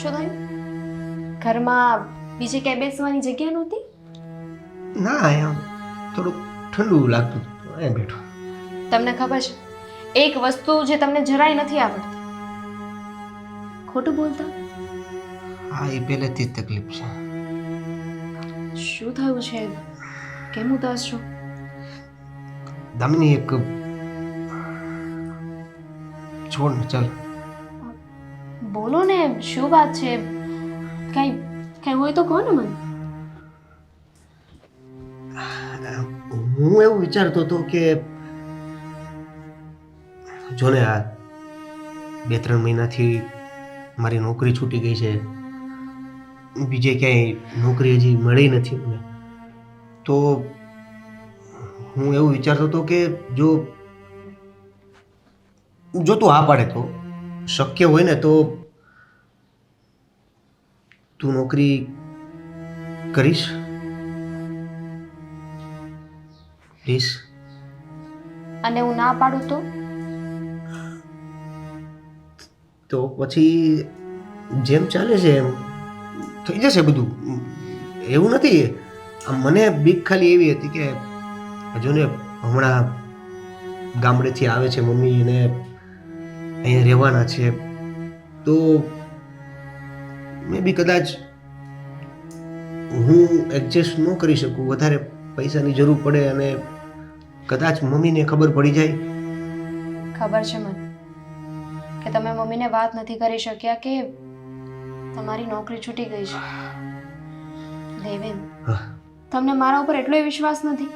શું થયું? ઘરમાં બીજે ક્યાંય બેસવાની જગ્યા નહોતી? ના એમ થોડુંક ઠંડુ લાગતું હતું, અહીંયા બેઠો. તમને ખબર છે, એક વસ્તુ જે તમને જરાય નથી આવડતી. ખોટું બોલતા? હા, એ પહેલેથી જ તકલીફ છે. શું થયું છે? કેમ ઉદાસ છો? દામિની એક છોડ ને ચાલ. બોલો ને, શું વાત છે? કઈ કઈ હોય તો કહો ને મને. હું એવું વિચારતો હતો કે જો ને આ 2-3 મહિનાથી મારી નોકરી છૂટી ગઈ છે, બીજે ક્યાંય નોકરી હજી મળી નથી મને, તો હું એવું વિચારતો હતો કે જો તું હા પાડે તો શક્ય હોય ને તો તું નોકરી કરીશ પ્લીઝ. અને હું ના પાડું તો પછી જેમ ચાલે છે એમ થઈ જશે બધું. એવું નથી, આમ મને બીક ખાલી એવી હતી કે જો ને હમણાં ગામડેથી આવે છે મમ્મી અને અહીંયા રહેવાના છે, તો મે બી કદાચ હું એડજસ્ટ ન કરી શકું, વધારે પૈસાની જરૂર પડે અને કદાચ મમ્મીને ખબર પડી જાય. ખબર છે મને કે તમે મમ્મીને વાત નથી કરી શક્યા કે તમારી નોકરી છૂટી ગઈ છે. દેવેન, તમને મારા ઉપર એટલો વિશ્વાસ નથી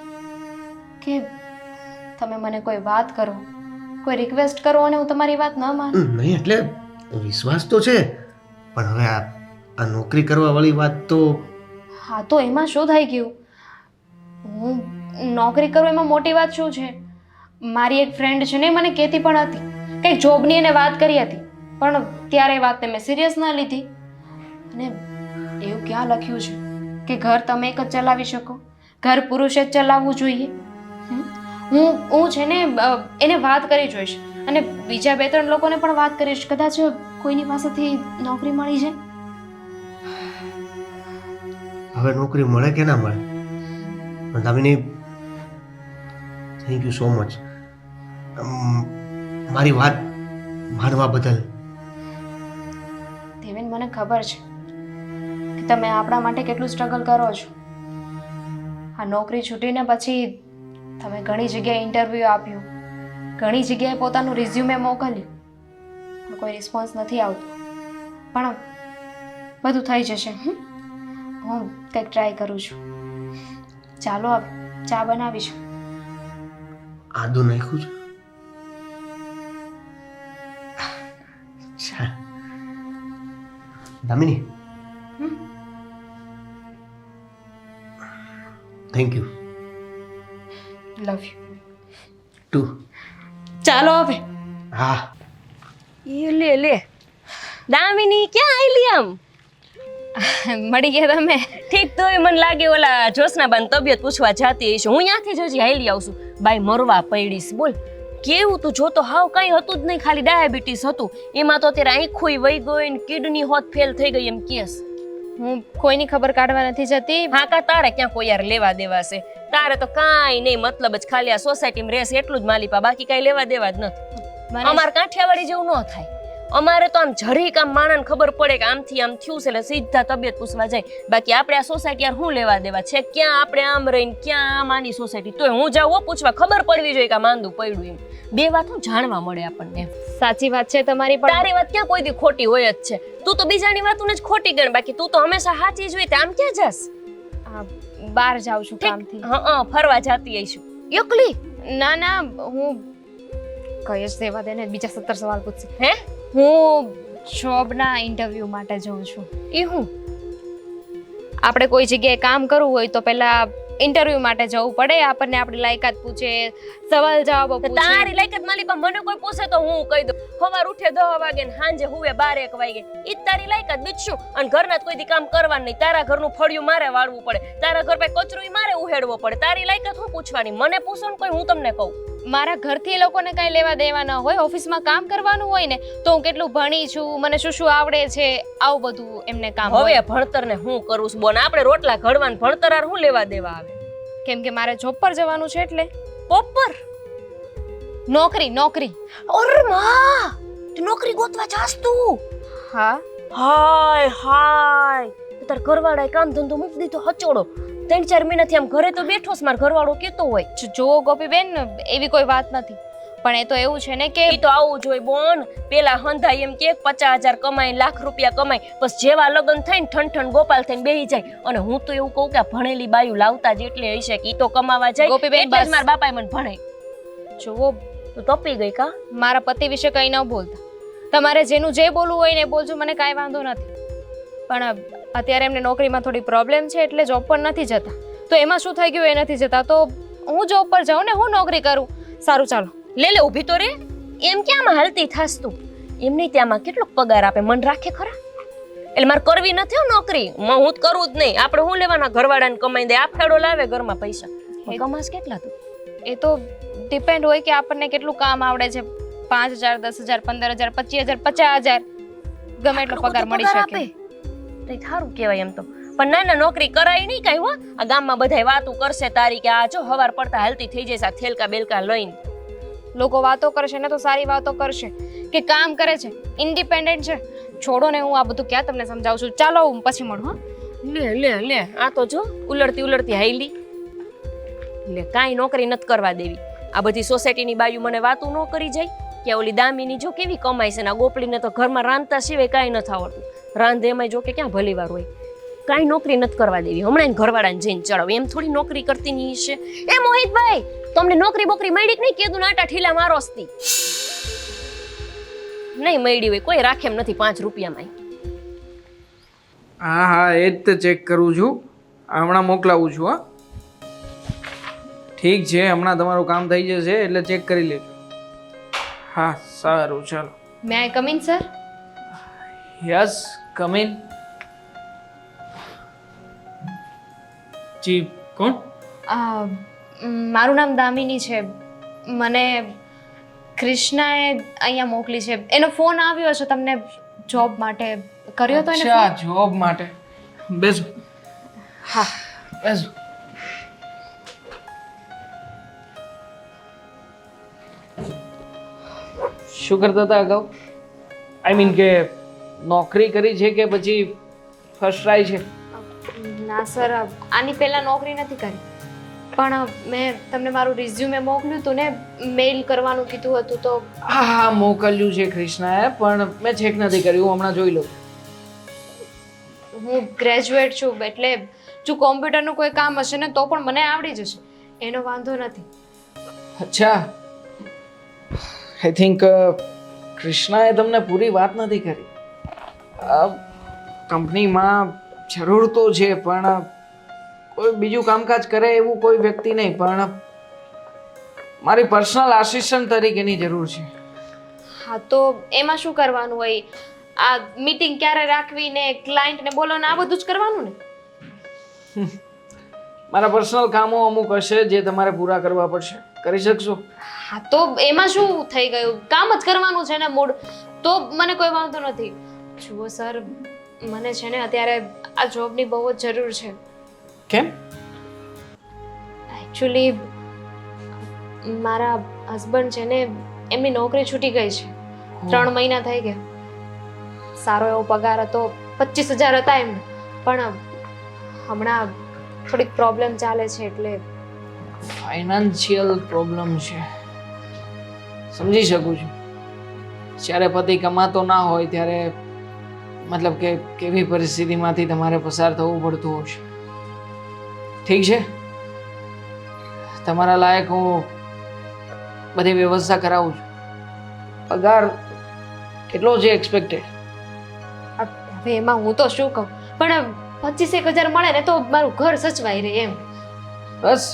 કે તમે મને કોઈ વાત કરો, કોઈ રિક્વેસ્ટ કરો અને હું તમારી વાત ન માનું? નહીં એટલે વિશ્વાસ તો છે, પણ હવે આ નોકરી કરવા વાળી વાત તો. હા, તો એમાં શું થઈ ગયું? હું નોકરી કરું એમાં મોટી વાત શું છે? મારી એક ફ્રેન્ડ છે ને, મને કહેતી પણ હતી કંઈક જોબની એને વાત કરી હતી, પણ ત્યારે એ વાતને મેં સિરિયસ ના લીધી. અને એવું ક્યાં લખ્યું છે કે ઘર તમે એક જ ચલાવી શકો? ઘર પુરુષે જ ચલાવવું જોઈએ? હું છે ને એને વાત કરી જોઈશ અને બીજા 2-3 લોકોને પણ વાત કરીશ, કદાચ કોઈની પાસેથી નોકરી મળી જાય. હવે નોકરી મળે કે ના મળે, પણ Damini thank you so much મારી વાત માનવા બદલ. દેવેન, મને ખબર છે કે તમે આપણા માટે કેટલું સ્ટ્રગલ કરો છો. આ નોકરી છૂટીને પછી તમે ઘણી જગ્યાએ ઇન્ટરવ્યૂ આપ્યું, ઘણી જગ્યાએ પોતાનું રિઝ્યુમે મોકલ્યું, પણ કોઈ રિસ્પોન્સ નથી આવતો. પણ બધું થઈ જશે. હું કંઈક ટ્રાય કરું છું. ચાલો હવે ચા બનાવીશું. આદુ નાખ્યું છે Damini. Thank you. Love you too. ચાલો હવે. હા. એ લે દામિની ક્યાં આયલી આમ? મળી ગયા તમે? ઠીક, તો મને લાગે ઓલા જોશનાબાન તબિયત પૂછવા જાતી હશે. હું ત્યાંથી જ હજી હાલી આવશું. બાઈ મરવા પડીશ. બોલ કેવું તું જોતો, હાવ કઈ હતું જ નહીં, ખાલી ડાયાબિટીસ હતું. એમાં તો અત્યારે આંખોય વહી ગઈ ને કિડની હોત ફેલ થઈ ગઈ એમ કેસ. હું કોઈની ખબર કાઢવા નથી જતી. હા, કા તારે ક્યાં કોઈ યાર લેવા દેવા છે? તારે તો કાંઈ નહીં, મતલબ જ ખાલી આ સોસાયટીમાં રહેશે એટલું જ માલિપા, બાકી કાંઈ લેવા દેવા જ નથી. અમારે કાંઠિયાવાડી જેવું ન થાય. અમારે તો આમ જરીક આમ માણસને ખબર પડે કે આમથી આમ થયું છે એટલે સીધા તબિયત પૂછવા જાય. બાકી આપણે આ સોસાયટી યાર શું લેવા દેવા છે? ક્યાં આપણે આમ રહીને ક્યાં આમ આની સોસાયટી? તોય હું જાઉં પૂછવા, ખબર પડવી જોઈએ કે આ માંદું પડ્યું એમ. બે વાતો જાણવા મળે આપણને. સાચી વાત છે તમારી, પણ તારી વાત ક્યાં કોઈ દી ખોટી હોય જ છે? તું તો બીજાની વાતોને જ ખોટી ગણ, બાકી તું તો હંમેશા સાચી જ હોય. આમ ક્યાં જાસ? બહાર જાઉં છું કામથી. હા, ફરવા જાતી આવીશું. એકલી? ના ના, હું કઈ જ દેવા દે ને, બીજા 17 સવાલ પૂછશે. હે? હું જોબના ઇન્ટરવ્યૂ માટે જાઉં છું. એ હું? આપણે કોઈ જગ્યાએ કામ કરવું હોય તો પહેલા ઇન્ટરવ્યૂ માટે જવું પડે. આપણને આપણી લાયકાત પૂછે, સવાલ જવાબો પૂછે. તારી લાયકાત માલિકા મને કોઈ પૂછે તો હું કહી દઉં. સવાર ઉઠે 10 વાગે ને સાંજે હુવે 12-1 વાગે. ઈ તારી લાયકાત બીજું. અને ઘરના કોઈ દી કામ કરવાનું નહીં. તારા ઘરનું ફળિયું મારે વાળવું પડે, તારા ઘર પાસે કચરું મારે ઉહેડવો પડે. તારી લાયકાત હું પૂછવાની? મને પૂછો ને કોઈ, હું તમને કહું. મારા ઘરથી એ લોકોને કાંઈ લેવા દેવા ન હોય, ઓફિસમાં કામ કરવાનું હોય ને તો હું કેટલું ભણી છું, મને શું શું આવડે છે, આવું બધું એમને કામ હવે હોય. ભણતરને હું કરું છું બોન, આપણે રોટલા ઘડવાનું ભણતર હારે શું લેવા દેવા આવે? કેમ કે મારે જોબ પર જવાનું છે એટલે પોપર નોકરી. અરે માં, તું નોકરી ગોતવા જાસ તું? હા, હાય તાર ઘરવાળાએ કામ ધંધો મૂકી દીધો હચોડો. 3-4 મહિનાથી આમ ઘરે તો બેઠો છે, મારો ઘરવાળો કેતો હોય. જુઓ ગોપીબેન, એવી કોઈ વાત નથી, પણ એ તો એવું છે ને કે ઈ તો આવું જોઈએ બોન. પેલા હંધાઈ એમ કે 50,000 કમાય, લાખ રૂપિયા કમાય, બસ જેવા લગ્ન થઈને ઠણ ગોપાલ થઈને બેહી જાય. અને હું તો એવું કહું કે આ ભણેલી બાયું લાવતા જેટલી હશે કે ઈ તો કમાવા જાય. ગોપીબેન, એટલે જ બસ. મારા બાપાએ મને ભણાઈ. જુઓ, તું તપી ગઈ કા? મારા પતિ વિશે કંઈ ન બોલતા. તમારે જેનું જે બોલવું હોય ને એ બોલજો, મને કાંઈ વાંધો નથી. પણ અત્યારે એમને નોકરીમાં થોડી પ્રોબ્લેમ છે એટલે જોબ પર નથી જતા. તો એમાં શું થઈ ગયું એ નથી જતા, તો હું જોબ પર જાઉં ને હું નોકરી કરું. સારું, ચાલો. લે ઊભી તો રે. એમ ક્યાંમાં હાલતી થાસ તું? એમને ત્યાંમાં કેટલો પગાર આપે મન રાખે ખરા? એટલે મારે કરવી નથી હો નોકરી, હું જ કરું જ નહીં. આપણે શું લેવાના, ઘરવાળાને કમાઈ દે, આ ફેડો લાવે ઘરમાં પૈસા. કમાસ કેટલા તું? એ તો ડિપેન્ડ હોય કે આપણને કેટલું કામ આવડે છે. 5,000, 10,000, 15,000, 25,000, 50,000 ગમે એટલો પગાર મળી શકે. તો સારું કહેવાય એમ તો. પણ ના નોકરી કરાય નહીં કાંઈ હો. આ ગામમાં બધાય વાતું કરશે તારી કે આ જો હવાર પડતા હાલતી થઈ જશે આ થેલકા બેલકા લઈને. લોકો વાતો કરશે ને તો સારી વાતો કરશે કે કામ કરે છે, ઇન્ડિપેન્ડન્ટ છે. છોડો ને, હું આ બધું ક્યાં તમને સમજાવું છું. ચાલો હું પછી મળું. હા, લે આ તો જો ઉલડતી હાઈલી. લે કાંઈ નોકરી નથી કરવા દેવી. આ બધી સોસાયટીની બાયું મને વાતું ન કરી જાય કે ઓલી દામીની જો કેવી કમાય છે ને આ ગોપડીને તો ઘરમાં રાંધતા સિવાય કાંઈ નથી આવડતું. રાંધે એમાંય જો કે ક્યાં ભલી વાર હોય. કાંઈ નોકરી નથી કરવા દેવી. હમણાં ઘરવાળાને જઈને ચડાવ, એમ થોડી નોકરી કરતી નહીં છે. એ મોહિતભાઈ, તમને નોકરી બોકરી મળી કે નહીં? કીધું નાટા ઠીલા મારોસતી નહીં મળી હોય, કોઈ રાખે એમ નથી 5 રૂપિયામાં. હા એ જ તો ચેક કરું છું. હમણાં મોકલાવું છું. હા ઠીક છે, હમણાં તમારું કામ થઈ જશે એટલે ચેક કરી લેજો. હા સારું, ચાલો. May I come in sir? Yes, come in. જી, કોણ? મારું નામ દામિની છે. મને કૃષ્ણાએ અહીંયા મોકલી છે. એનો ફોન આવ્યો છે તમને જોબ માટે. કર્યો તો એને અચ્છા, ફોન? જોબ માટે. બેસો. હા. બેસો. શું કરતા હતા અગાઉ? આઈ મીન કે નોકરી કરી છે કે પછી ફર્સ્ટ ટ્રાય છે? ના સર, આની પહેલા નોકરી નથી કરી, પણ મેં તમને મારું રિઝ્યુમે મોકલ્યું હતું ને, મેઇલ કરવાનું કીધું હતું તો. હા મોકલ્યું છે કૃષ્ણાએ, પણ મેં ચેક નથી કર્યું. હમણાં જોઈ લઉં. હું ગ્રેજ્યુએટ છું એટલે જો કોમ્પ્યુટરનું કોઈ કામ હશે ને તો પણ મને આવડી જશે, એનો વાંધો નથી. અચ્છા, આઈ થિંક કૃષ્ણાએ તમને પૂરી વાત નથી કરી. કંપનીમાં જરૂર તો છે પણ કોઈ બીજું કામકાજ કરે એવું કોઈ વ્યક્તિ નહીં, પણ મારી પર્સનલ આસિસ્ટન્ટ તરીકેની જરૂર છે. હા, તો એમાં શું કરવાનું હોય? આ મીટિંગ ક્યારે રાખવી ને ક્લાયન્ટને બોલાવને આ બધું જ કરવાનું ને? મારા પર્સનલ કામો અમુક હશે જે તમારે પૂરા કરવા પડશે. કરી શકશો? હા, તો એમાં શું થઈ ગયું? કામ જ કરવાનું છે ને મૂળ તો મને કોઈ વાંધો નથી. જુઓ સર, મને છે ને અત્યારે આ જોબની બહુ જ જરૂર છે. કેમ? એકચ્યુઅલી મારા હસબન્ડ છે ને એમની નોકરી છૂટી ગઈ છે. 3 મહિના થઈ ગયા. સારો એવો પગાર હતો, 25,000 હતા એમને, પણ હમણાં થોડીક પ્રોબ્લેમ ચાલે છે એટલે. ફાઇનાન્શિયલ પ્રોબ્લેમ છે, સમજી શકું છું. જ્યારે પતિ કમાતો ના હોય ત્યારે મતલબ કે કેવી પરિસ્થિતિમાંથી તમારે પસાર થવું પડતું હશે. ઠીક છે, તમારા લાયક હું બધી વ્યવસ્થા કરાવું છું. પગાર કેટલો છે એક્સપેક્ટેડ? હવે એમાં હું તો શું કહું, પણ 25,000 મળે ને તો મારું ઘર સચવાઈ રહે એમ. બસ,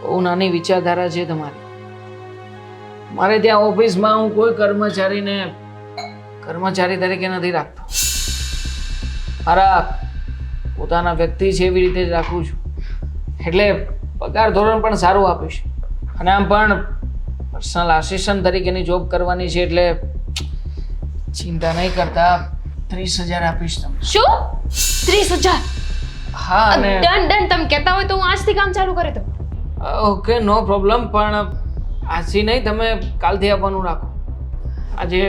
બહુ નાની વિચારધારા છે તમારી. મારે ત્યાં ઓફિસમાં હું કોઈ કર્મચારીને કર્મચારી તરીકે નથી રાખતો. મારા પોતાના વ્યક્તિ છે એવી રીતે જ રાખું છું. એટલે પગાર ધોરણ પણ સારું આપીશ. અને આમ પણ પર્સનલ આસિસ્ટન્ટ તરીકેની જોબ કરવાની છે એટલે ચિંતા નહીં કરતા 30,000 આપીશ તમને. શું 30,000? હા અને ડન ડન. તમે કહેતા હોય તો હું આજથી કામ ચાલુ કરી દઉં. ઓકે નો પ્રોબ્લેમ, પણ આજથી નહીં, તમે કાલથી આપવાનું રાખો. આજે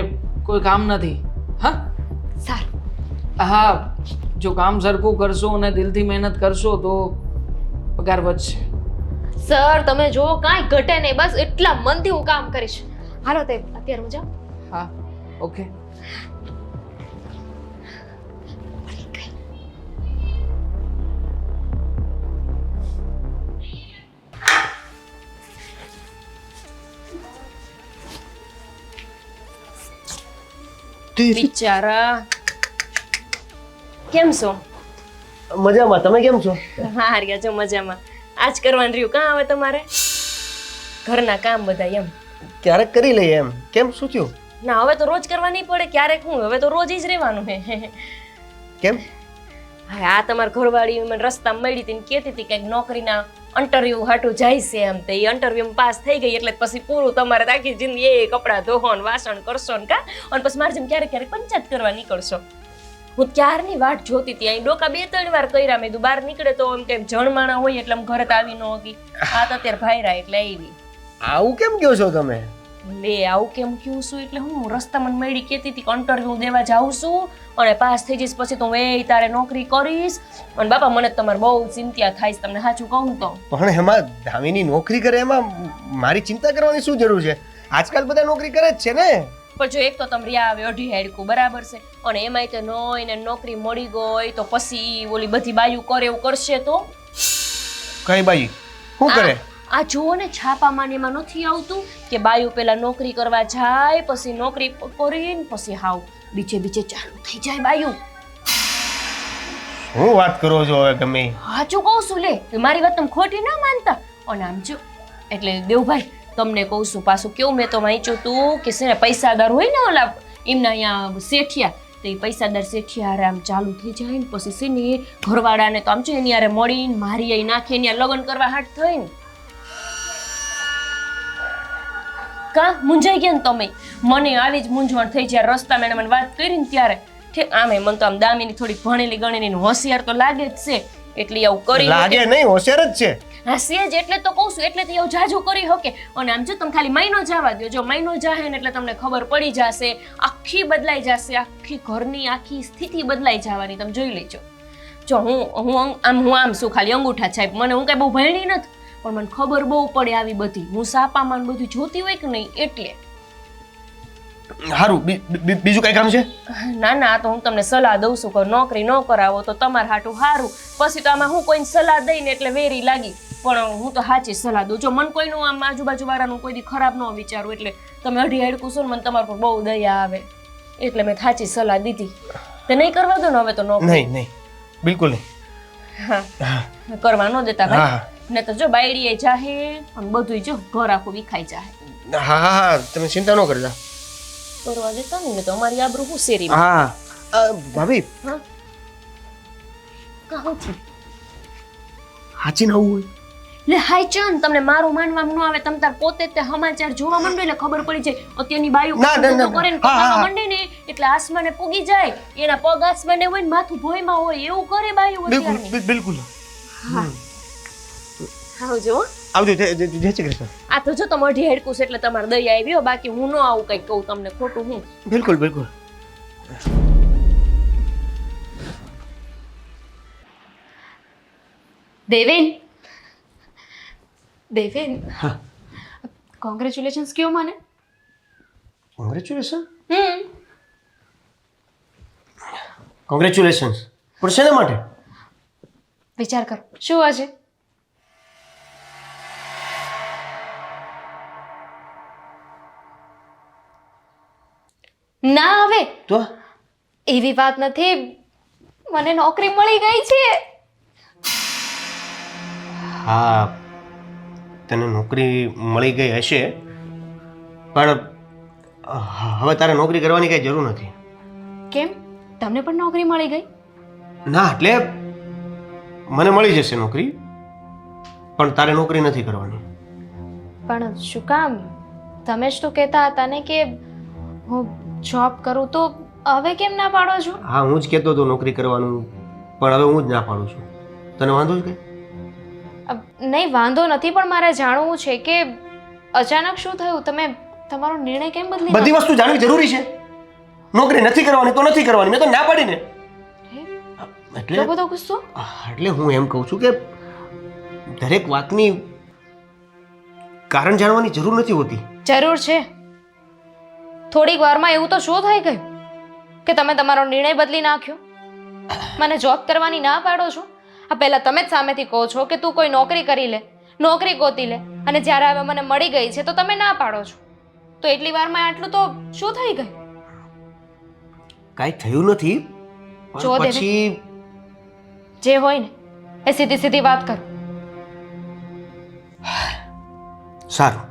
કોઈ કામ નથી. હા સારું. હા, જો કામ સરખું કરશો અને દિલથી મહેનત કરશો તો પગાર વધશે. સર તમે જો કાંઈ ઘટે નહીં, બસ એટલા મનથી હું કામ કરીશ. હાલો તે અત્યારે હું જાઉં. હા ઓકે. બિચારા કેમ છો? મજામાં. તમે કેમ છો? હા રહ્યા છો મજામાં. આજ કરવાનું રહ્યું કાં હવે તમારે ઘરના કામ બધા એમ? ક્યારેક કરી લઈએ એમ. કેમ, શું થયું? ના હવે તો રોજ કરવા નહીં પડે, ક્યારેક હું હવે તો રોજ જ રહેવાનું હે. કેમ? હા આ તમારા ઘરવાળી મને રસ્તામાં મળી હતી ને કહેતી હતી કંઈક નોકરીના ઇન્ટરવ્યુ હાટું જાય છે એમ. તો એ ઇન્ટરવ્યુમાં પાસ થઈ ગઈ એટલે પછી પૂરું તમારે તો આખી જિંદગી એ કપડાં ધોવો ને વાસણ કરશો ને કા, અને પછી મારે જેમ ક્યારેક ક્યારેક પંચાયત કરવા નીકળશો. હું ક્યારની વાટ જોતી હતી. અહીં ડોકા 2-3 વાર કર્યા. મેં કીધું બહાર નીકળે તો એમ કેમ જણમાણા હોય એટલે આમ ઘરે તો આવી ન હોગી. આ તો અત્યારે ભાઈરા એટલે આવી. આવું કેમ કહો છો તમે? લે આવું કેમ કહું છું એટલે હું રસ્તામાં મળી કહેતી હતી કે ઇન્ટરવ્યુ દેવા જાઉં છું અને પાસ થઈ જઈશ પછી તો હું તારે નોકરી કરીશ. અને બાપા મને તમારે બહુ ચિંતા થાય છે, તમને સાચું કહું તો. પણ એમાં દામિની નોકરી કરે એમાં મારી ચિંતા કરવાની શું જરૂર છે? આજકાલ બધા નોકરી કરે જ છે ને. પણ જો એક તો તમે રહ્યા આવે અઢી હાડકું બરાબર છે, અને એમાંય તો નોય ને નોકરી મળી ગઈ તો પછી ઓલી બધી બાયું કરે એવું કરશે તો કઈ બાઈ શું કરે? આ જુઓ ને છાપામાં ને એમાં નથી આવતું કે બાયું પેલા નોકરી કરવા જાય પછી નોકરી કરીને પછી હાવ બીચે ચાલુ થઈ જાય બાયું. શું વાત કરો છો હવે ગમે? સાચું કહું છું લે, મારી વાત તમે ખોટી ના માનતા. અને આમ જો એટલે દેવભાઈ તમને કહું છું પાછું કેવું મેં તો વાંચ્યું તું કે છે ને પૈસાદાર હોય ને ઓલા એમના અહીંયા શેઠિયા, તો એ પૈસાદાર શેઠિયા હારે આમ ચાલુ થઈ જાય ને પછી છે ને ઘરવાળાને તો આમ છે એની હારે મળીને મારી અહીં નાખે એની લગ્ન કરવા હાટ થઈ ને. કા મૂંઝાઈ ગયા ને તમે? મને આવી જ મૂંઝવણ થઈ જાય રસ્તામાં એને મને વાત કરી ને ત્યારે. ઠીક આમે મને તો આમ દામીની થોડી ભણેલી ગણેલી હોશિયાર તો લાગે જ છે એટલે આવું કરી લાગે નહીં, હોશિયાર જ છે. હા સેજ એટલે તો કહું છું, એટલે તો એવું જાજુ કરી શકે. અને આમ જો તમે ખાલી મહિનો જવા દો, જો મહિનો જાહે ને એટલે તમને ખબર પડી જશે, આખી બદલાઈ જશે, આખી ઘરની આખી સ્થિતિ બદલાઈ જવાની. તમે જોઈ લેજો. જો હું આમ શું ખાલી અંગૂઠા છાપ, મને હું કઈ બહુ ભણી નથી પણ મને ખબર બહુ પડે આવી બધી, હું સાપામાં બધું જોતી હોય કે નહીં એટલે. સારું, બીજું કઈ કામ છે? ના ના, આ તો હું તમને સલાહ દઉં છું કે નોકરી ન કરાવો તો તમારે હાટું સારું. પછી તો આમાં હું કોઈને સલાહ દઈને એટલે વેરી લાગી, પણ હું તો સાચી સલાહ દઉં. જો મને કોઈનું આમ આજુબાજુ વાળાનું કોઈ દી ખરાબ ન વિચારું એટલે તમે અઢી હાડકું છો ને મને તમારા પર બહુ દયા આવે એટલે મેં સાચી સલાહ દીધી. તે નહીં કરવા દો ને હવે તો નોકરી? નહીં, બિલકુલ નહીં. હા કરવા ન દેતા ભાઈ. ને તો જો બાયડીએ જાહે અને બધું જો ઘર આખું વિખાઈ જાહે. હા, તમે ચિંતા ન કરતા. કરવા દેતા ને તો અમારી આબરૂ હું શેરી. હા ભાભી, હા કહું છું હાચી ન હોય લે હાય ચંદ, તમને મારું માનવામાં ન આવે, તમે તાર પોતે તે સમાચાર જોવા માંડો એટલે ખબર પડી જાય. અત્યારની બાયું કરે ને કપાવા માંડે ને એટલે આસમાને પૂગી જાય, એના પગ આસમાને હોય ને માથું ભોયમાં હોય એવું કરે બાયું અત્યારની. બિલકુલ. આવજો. આવજો. જય શ્રી કૃષ્ણ. આ તો જો તમે અઢી હેડકું છે એટલે તમારે દયા આવી હો, બાકી હું ન આવું કઈ કહું તમને ખોટું હું. બિલકુલ. દેવેન કોંગ્રેચ્યુલેશન્સ કયો મને. કોંગ્રેચ્યુલેશન્સ પણ શેના માટે? વિચાર કરો શું હશે. ના હવે તો એવી વાત નથી, મને નોકરી મળી ગઈ છે. હા, તને નોકરી મળી ગઈ હશે પણ હવે તારે નોકરી કરવાની કઈ જરૂર નથી. કેમ, તમને પણ નોકરી મળી ગઈ? ના, એટલે મને મળી જશે નોકરી પણ તારે નોકરી નથી કરવાની. પણ શું કામ? તમે જ તો કહેતા હતા ને કે હું જોબ કરું, તો હવે કેમ ના પાડો છો? હા, હું જ કહેતો હતો નોકરી કરવાનું, પણ હવે હું જ ના પાડું છું. તને વાંધો છે કે નહીં, વાંધો નથી, પણ મારે જાણવું છે કે અચાનક શું થયું? તમે તમારો નિર્ણય કેમ બદલી બધી વસ્તુ જાણવી જરૂરી છે? નોકરી નથી કરવાની તો નથી કરવાની, મેં તો ના પાડીને. નાખ્યો? એટલે એટલો બધો ગુસ્સો? એટલે હું એમ કહું છું કે દરેક વાતની કારણ જાણવાની જરૂર નથી હોતી. જરૂર છે. થોડીક વારમાં એવું તો શું થઈ ગયું કે તમે તમારો નિર્ણય બદલી નાખ્યો? મને જોબ કરવાની ના પાડો છો? આ પહેલા તમે જ સામેથી કહો છો કે તું કોઈ નોકરી કરી લે, નોકરી ગોતી લે, અને જ્યારે હવે મને મળી ગઈ છે તો તમે ના પાડો છો. તો એટલી વારમાં આટલું તો શું થઈ ગયું? કાંઈ થયું નથી, જો પણ દેવી. પછી જે હોય ને એ સીધી સીધી વાત કરો. સારું,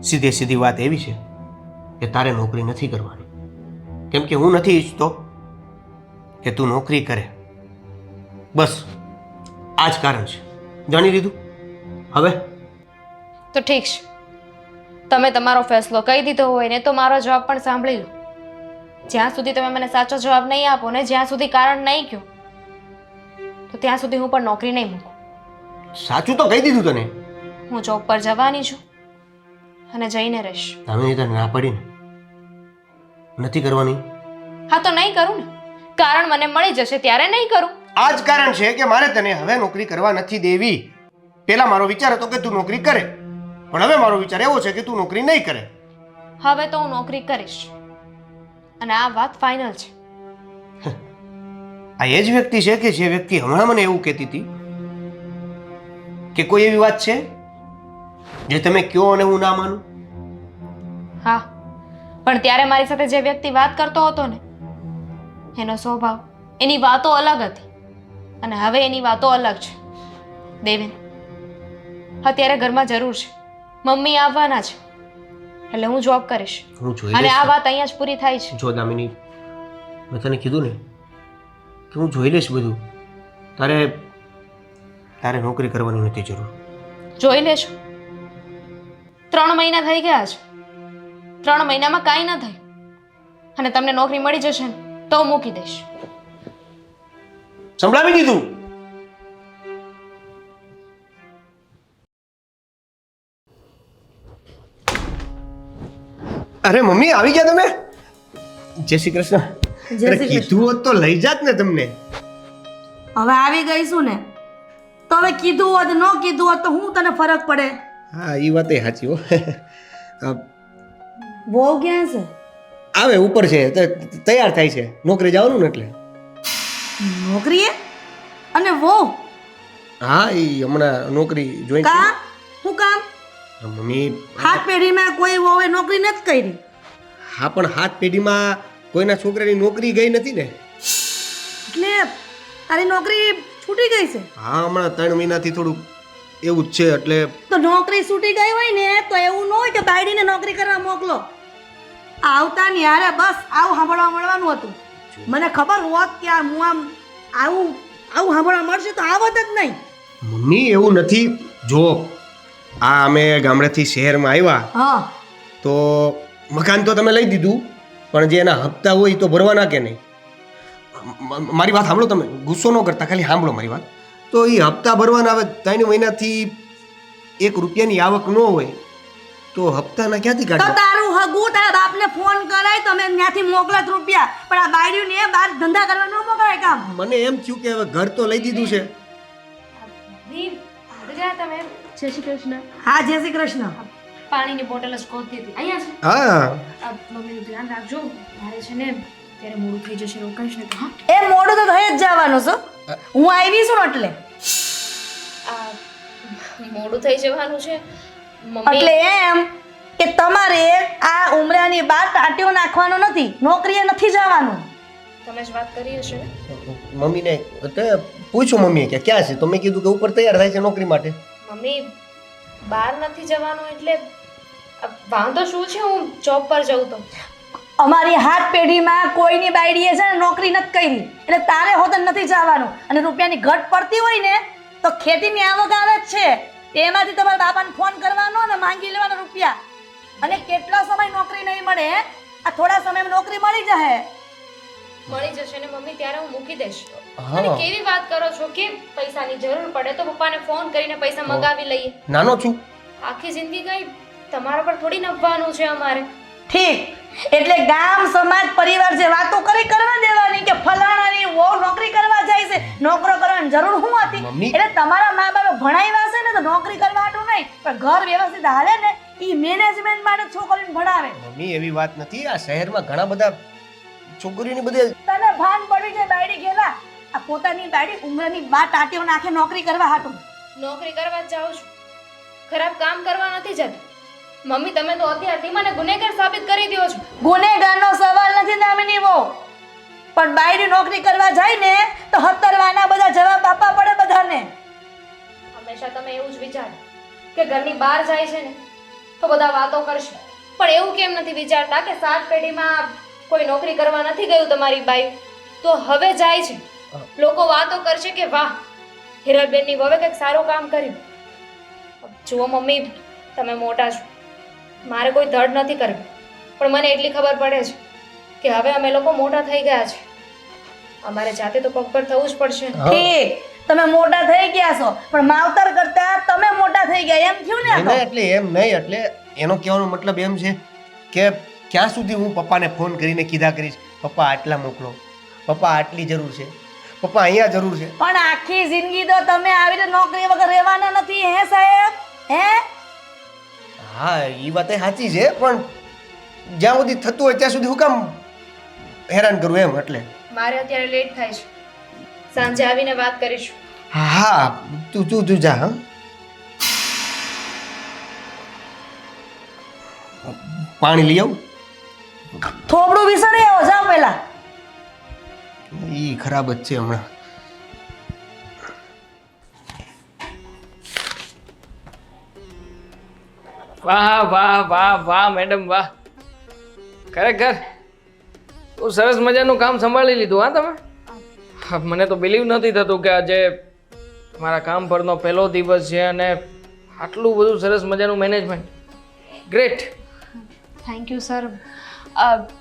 સીધે સીધી વાત એવી છે કે તારે નોકરી નથી કરવાની, કેમ કે હું નથી ઈચ્છતો કે તું નોકરી કરે. બસ આ જ કારણ છે. જાણી લીધું? હવે તો ઠીક છે, તમે તમારો ફેસલો કહી દીધો હોય ને તો મારો જવાબ પણ સાંભળી લો. જ્યાં સુધી તમે મને સાચો જવાબ નહીં આપો ને, જ્યાં સુધી કારણ નહીં કહો, તો ત્યાં સુધી હું પણ નોકરી નહીં મૂકું. સાચું તો કહી દીધું તને. હું જોબ પર જવાની છું અને જઈને રહીશ. તમે તને ના પડીને નથી કરવાની. હા, તો નહીં કરું ને. કારણ મને મળી જશે ત્યારે નહીં કરું. આ જ કારણ છે કે મારે તને હવે નોકરી કરવા નથી દેવી. પહેલા મારો વિચાર હતો કે તું નોકરી કરે, પણ હવે મારો વિચાર એવો છે કે તું નોકરી નહીં કરે. હવે તો હું નોકરી કરીશ, અને આ વાત ફાઇનલ છે. આ એ જ વ્યક્તિ છે કે જે વ્યક્તિ હમણાં મને એવું કહેતી હતી કે કોઈ એવી વાત છે જે તમે કયો અને હું ના માનું. હા, પણ ત્યારે મારી સાથે જે વ્યક્તિ વાત કરતો હતો ને, એનો સ્વભાવ, એની વાતો અલગ હતી, અને હવે એની વાતો અલગ છે. દેવેન, અત્યારે ઘરમાં જરૂર છે. મમ્મી આવવાના છે, એટલે હું જોબ કરીશ. હું જોઈ અને આ લઈશ. વાત અહીંયા જ પૂરી થાય છે. જો દામિની, મેં તને કીધું ને કે હું જોઈ લઈશ બધું. તારે નોકરી કરવાની નથી જરૂર. જોઈ લેશો. 3 મહિના થઈ ગયા છે. 3 મહિનામાં કાંઈ ન થયું, અને તમને નોકરી મળી જશે ને તો હું મૂકી દઈશ. સંભળાવી દીધું. અરે મમ્મી, આવી ગયા તમે? જય શ્રી કૃષ્ણ. જય શ્રી કીધું હોત તો લઈ જાત ને તમને. હવે આવી ગઈશું ને, તો હવે કીધું હોત ન કીધું હોત તો હું તને ફરક પડે? હા, એ વાત સાચી હો. બહુ ક્યાં છે? આવે ઉપર છે, તૈયાર થાય છે, નોકરી જવાનું ને એટલે. નોકરીએ? અને વો હા, એ હમણાં નોકરી જોઈ. કામ? શું કામ? મમ્મી, હાથ પેઢીમાં કોઈ વોવે નોકરી નથી કરી. હા, પણ હાથ પેઢીમાં કોઈના છોકરાની નોકરી ગઈ નથી ને. એટલે તારી નોકરી છૂટી ગઈ છે? હા, હમણાં 3 મહિનાથી થોડું એવું જ છે. એટલે તો નોકરી છૂટી ગઈ હોય ને તો એવું ન હોય કે બાયડીને નોકરી કરવા મોકલો. આવતા ને યારે બસ આવું સાંભળવા મળવાનું હતું. મને ખબર હોત કે આ હું આવું સાંભળવા મળશે તો આવત જ નહીં. મમ્મી, એવું નથી. જો આ અમે ગામડેથી શહેરમાં આવ્યા હા, તો મકાન તો તમે લઈ દીધું, પણ જે એના હપ્તા હોય તો ભરવાના કે નહીં? મારી વાત સાંભળો, તમે ગુસ્સો ન કરતા, ખાલી સાંભળો મારી વાત. તો એ હપ્તા ભરવાના. હવે 3 મહિનાથી 1 રૂપિયાની આવક ન હોય તો હપ્તાના ક્યાંથી તો કાઢવા? તારું હગું તારા બાપને ફોન કરાય તમે ત્યાંથી મોકલત રૂપિયા, પણ આ બાયડીને બહાર ધંધા કરવા ન મોકલાય કામ. મને એમ થયું કે હવે ઘર તો લઈ દીધું છે. તમે જય શ્રી કૃષ્ણ. હા, જય શ્રી કૃષ્ણ. પાણીની બોટલ જ ગોતતી હતી. અહીંયા છે. હા, મમ્મીનું ધ્યાન રાખજો. મારે છે ને ત્યારે મોડું થઈ જશે, રોકાઈશ ને તો. હા, એ મોડું તો થઈ જ જવાનું છે. હું આવી છું ને એટલે મોડું થઈ જવાનું છે મમ્મી. એટલે એમ કે તમારે આ ઉમરાની બહાર ટાંટીઓ નાખવાનો નથી, નોકરીએ નથી જવાનું. તમે જ વાત કરી હશે ને. મમ્મીને પૂછ્યું મમ્મીએ કે ક્યાં છે, તો મેં કીધું કે ઉપર તૈયાર થાય છે નોકરી માટે. મમ્મી, બહાર નથી જવાનું એટલે વાંધો શું છે? હું જોબ પર જઉં તો. અમારી હાથ પેઢીમાં કોઈની બાયડીએ છે ને નોકરી નથી કરી, એટલે તારે હોતન નથી જવાનું. અને રૂપિયાની ઘટ પડતી હોય ને તો ખેતીની આવક આવે જ છે, તેમાંથી તમારા બાપાને ફોન કરવાનો ને માંગી લેવાનો રૂપિયા. અને કેટલો સમય નોકરી નહીં મળે હે? આ થોડા સમયમાં નોકરી મળી જશે. મળી જશે ને મમ્મી, ત્યારે હું મૂકી દઈશ. હા. અને કેવી વાત કરો છો કે પૈસાની જરૂર પડે તો પપ્પાને ફોન કરીને પૈસા મંગાવી લઈએ. નાનો છું. આખી જિંદગી કઈ તમારા પર થોડી નભવાનું છે અમારે. ઠીક, એટલે ગામ સમાજ પરિવાર જે વાતો કરવા દેવાની કે ફલાણાની વહુ નોકરી કરવા જાય છે, નોકરો કરવાની જરૂર શું હતી? મમ્મી. એટલે તમારા મા બાપે ભણાવ્યા છે ને તો નોકરી કરવા હાટું નહીં, પણ ઘર વ્યવસ્થિત હાલે ને ઈ મેનેજમેન્ટ માટે છોકરીને ભણાવે. મમ્મી એવી વાત નથી. આ શહેરમાં ઘણા બધા છોકરીઓની બધે તને ભાન પડી જાય બાયડી ગયેલા, આ પોતાની બાયડી ઉંમરની બા ટાટીઓ નાખે નોકરી કરવા હાટું. નોકરી કરવા જ જાઉં છું, ખરાબ કામ કરવા નથી જતી. મમ્મી તમે તો અત્યારથી મને ગુનેગાર સાબિત કરી દો છો. ગુનેગારનો સવાલ નથી દામિની વહુ, પણ બાયડી નોકરી કરવા જાય ને તો હતરવાના બધા જવાબ આપવા પડે બધાને. હંમેશા તમે એવું જ વિચારો કે ઘરની બહાર જાય છે ને તો બધા વાતો કરશે, પણ એવું કેમ નથી વિચારતા કે સાત પેઢીમાં કોઈ નોકરી કરવા નથી ગયું તમારી બાઈ, તો હવે જાય છે, લોકો વાતો કરશે કે વાહ હિરલબેનની વહુએ કંઈક સારું કામ કર્યું. જુઓ મમ્મી, તમે મોટા છો, મારે કોઈ ધડ નથી કરવી, પણ મને એટલી ખબર પડે છે કે હવે અમે લોકો મોટા થઈ ગયા છે, અમારે જાતે તો પગ પર થવું જ પડશે ને. ઠીક, તમે મોટા થઈ ગયા છો, પણ માવતર કરતા તમે મોટા થઈ ગયા એમ થયું ને? આ તો એટલે એમ નહીં. એટલે એનો કહેવાનો મતલબ એમ છે કે ક્યાં સુધી હું પપ્પાને ફોન કરીને કીધા કરીશ, પપ્પા આટલા મોકલો, પપ્પા આટલી જરૂર છે, પપ્પા અહીંયા જરૂર છે. પણ આખી જિંદગી તો તમે આવી રીતે નોકરી વગર રહેવાના નથી હે સાહેબ? હે? હા એ વાત સાચી છે, પણ જ્યાં સુધી થતું હોય ત્યાં સુધી હું કામ હેરાન કરું એમ. એટલે મારે અત્યારે લેટ થાય છે, સાંજે આવીને વાત કરીશું. હા તું જા. હા પાણી લઈ આવું. થોબડું વિસરે આવો, જાઓ પેલા. ઈ ખરાબ જ છે હમણાં. વાહ વાહ વાહ વાહ મેડમ વાહ, ખરેખર બહુ સરસ મજાનું કામ સંભાળી લીધું. હા તમે, હા, મને તો બિલીવ નથી થતું કે આજે મારા કામ પરનો પહેલો દિવસ છે અને આટલું બધું સરસ મજાનું management. Great. Thank you sir.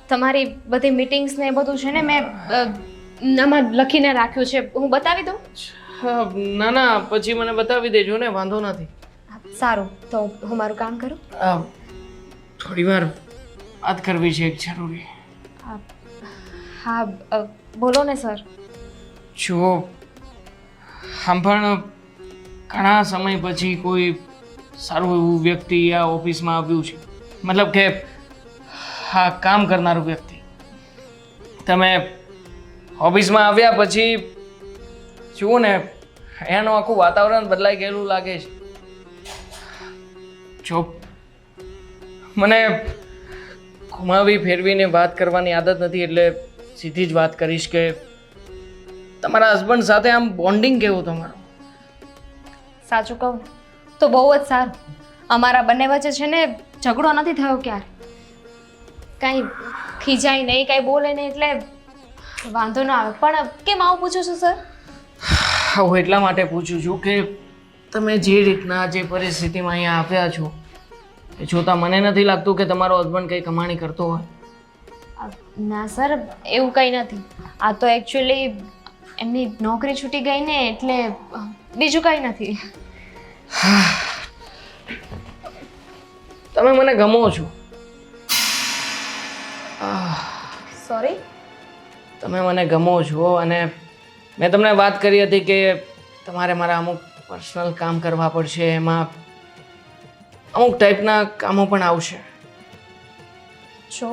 તમારી બધી મીટિંગ્સ ને એ બધું છે ને મેં આમાં લખીને રાખ્યું છે, હું બતાવી દઉં? ના ના, પછી મને બતાવી દેજો ને, વાંધો નથી. સારું, તો હું મારું કામ કરું. થોડી વાર વાત કરવી છે એક જરૂરી. હા, બોલો ને સર. જુઓ, સાંભળ, ઘણા સમય પછી કોઈ સારું એવું વ્યક્તિ આ ઓફિસમાં આવ્યું છે, મતલબ કે હા કામ કરનારું વ્યક્તિ. તમે ઓફિસમાં આવ્યા પછી જુઓ ને, અહીંયાનું આખું વાતાવરણ બદલાઈ ગયેલું લાગે છે. જો મને ઘુમાવી ફેરવીને વાત કરવાની આદત નથી, એટલે સીધી જ વાત કરીશ કે તમારા હસબન્ડ સાથે આમ બોન્ડિંગ કેવું તમારું? સાચું કહું ને તો બહુ જ સારું. અમારા બંને વચ્ચે છે ને ઝઘડો નથી થયો ક્યારે, કાંઈ ખીજાય નહીં, કાંઈ બોલે નહીં, એટલે વાંધો ન આવે. પણ કેમ આવું પૂછો છો સર? હું એટલા માટે પૂછું છું કે તમે જે રીતના જે પરિસ્થિતિમાં અહીંયા આવ્યા છો એ જોતાં મને નથી લાગતું કે તમારો હસબન્ડ કંઈ કમાણી કરતો હોય. ના સર, એવું કંઈ નથી. આ તો એકચ્યુઅલી એમની નોકરી છૂટી ગઈ ને એટલે બીજું કંઈ નથી. તમે મને ગમો છો. સોરી? તમે મને ગમો છો અને મેં તમને વાત કરી હતી કે તમારે મારા અમુક પર્સનલ કામ કરવા પડશે, એમાં અમુક ટાઈપના કામો પણ આવશે. જો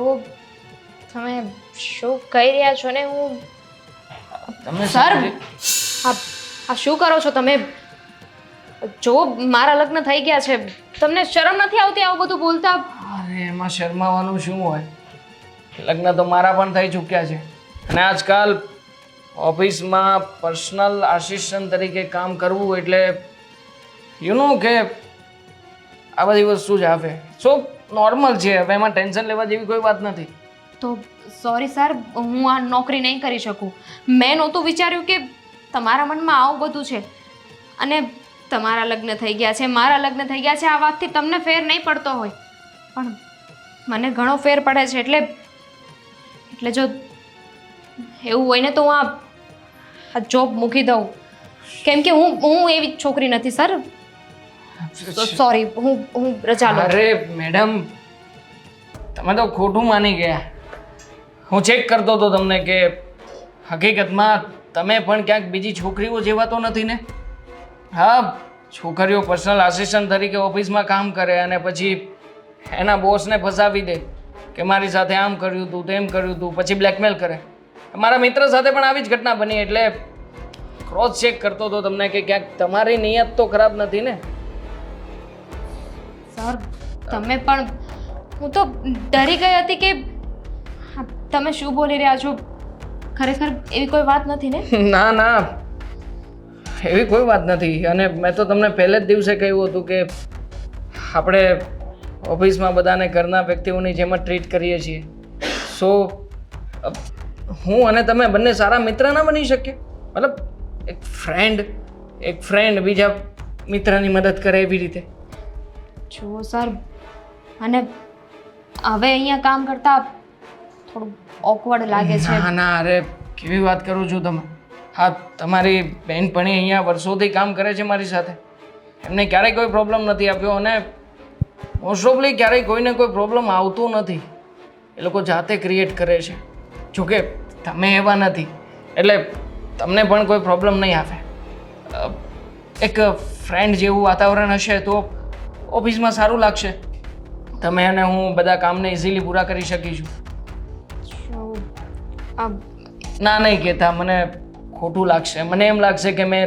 તમે શું કહી રહ્યા છો ને, હું તમે સર આ શું કરો છો તમે? જો મારા લગ્ન થઈ ગયા છે, તમને શરમ નથી આવતી આવું બધું બોલતા? અરે એમાં શરમાવાનું શું હોય? લગ્ન તો મારા પણ થઈ ચૂક્યા છે અને આજકાલ ઓફિસમાં પર્સનલ આસિસ્ટન્ટ તરીકે કામ કરવું એટલે યુ નો કે આ બધી વસ્તુ જ આવે. સો નોર્મલ છે, હવે એમાં ટેન્શન લેવા જેવી કોઈ વાત નથી. તો સોરી સર, હું આ નોકરી નહીં કરી શકું. મેં નહોતું વિચાર્યું કે તમારા મનમાં આવું બધું છે, અને તમારા લગ્ન થઈ ગયા છે, મારા લગ્ન થઈ ગયા છે, આ વાતથી તમને ફેર નહીં પડતો હોય, પણ મને ઘણો ફેર પડે છે. એટલે જો એવું હોય ને તો હું આ જોબ મૂકી દઉં, કેમ કે હું એવી છોકરી નથી સર. સોરી, હું રજા લઉં. અરે મેડમ, તમે તો ખોટું માની ગયા. હું ચેક કરતો હતો તમને કે હકીકતમાં તમે પણ ક્યાંક બીજી છોકરીઓ જેવા તો નથી ને. હા, છોકરીઓ પર્સનલ આસિસ્ટન્ટ તરીકે ઓફિસમાં કામ કરે અને પછી એના બોસને ફસાવી દે કે મારી સાથે આમ કર્યું તું, તેમ કર્યું તું, પછી બ્લેકમેલ કરે. મારા મિત્ર સાથે પણ આવી જ ઘટના બની, એટલે ક્રોસ ચેક કરતો હતો તમને કે ક્યાંક તમારી નિયત તો ખરાબ નથી ને. સર, તમે પણ, હું તો ડરી ગઈ હતી કે તમે શું બોલી રહ્યા છો. ખરેખર એવી કોઈ વાત નથી ને? ના ના, એવી કોઈ વાત નથી. અને મેં તો તમને પહેલે જ દિવસે કહ્યું હતું કે આપણે ઓફિસમાં બધાને ઘરના વ્યક્તિઓની જેમ જ ટ્રીટ કરીએ છીએ. સો હું અને તમે બંને સારા મિત્ર ના બની શકીએ? મતલબ એક ફ્રેન્ડ બીજા મિત્રની મદદ કરે એવી રીતે. જુઓ સર, અને હવે અહીંયા કામ કરતા થોડું ઓકવર્ડ લાગે છે. ના ના, અરે કેવી વાત કરું છું તમે. હા, તમારી બહેનપણી અહીંયા વર્ષોથી કામ કરે છે મારી સાથે, એમને ક્યારેય કોઈ પ્રોબ્લેમ નથી આપ્યો અને મોસ્ટ ઓફલી ક્યારેય કોઈને કોઈ પ્રોબ્લેમ આવતું નથી. એ લોકો જાતે ક્રિએટ કરે છે. જોકે તમે એવા નથી, એટલે તમને પણ કોઈ પ્રોબ્લેમ નહીં આવે. એક ફ્રેન્ડ જેવું વાતાવરણ હશે તો ઓફિસમાં સારું લાગશે. તમે અને હું બધા કામને ઇઝીલી પૂરા કરી શકીશું. ના નહીં કહેતા, મને ખોટું લાગશે. મને એમ લાગશે કે મેં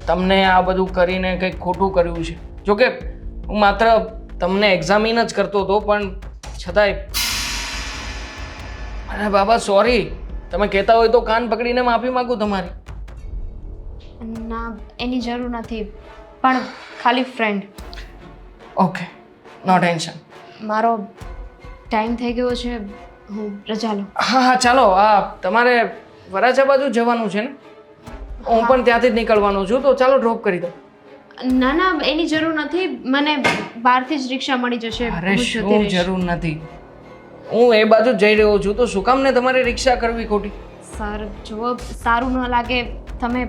તમને આ બધું કરીને કંઈક ખોટું કર્યું છે. જોકે હું માત્ર તમને એક્ઝામિન જ કરતો હતો, પણ છતાંય અરે બાબા સોરી. તમે કહેતા હોય તો કાન પકડીને માફી માગું તમારી. ના, એની જરૂર નથી, પણ ખાલી ફ્રેન્ડ. ઓકે, નો ટેન્શન. મારો ટાઈમ થઈ ગયો છે, હું રજા લઉં. હા હા, ચાલો. તમારે વરાછા બાજુ જવાનું છે ને? હું પણ ત્યાંથી જ નીકળવાનો છું, તો ચાલો ડ્રોપ કરી દો. ના ના, એની જરૂર નથી, મને બહારથી જ રિક્ષા મળી જશે. અરે હું જતી શું રહીશ. જરૂર નથી, હું એ બાજુ જઈ રહ્યો છું, તો શું કામ ને તમારે રિક્ષા કરવી ખોટી? સર, જો સારું ન લાગે, તમે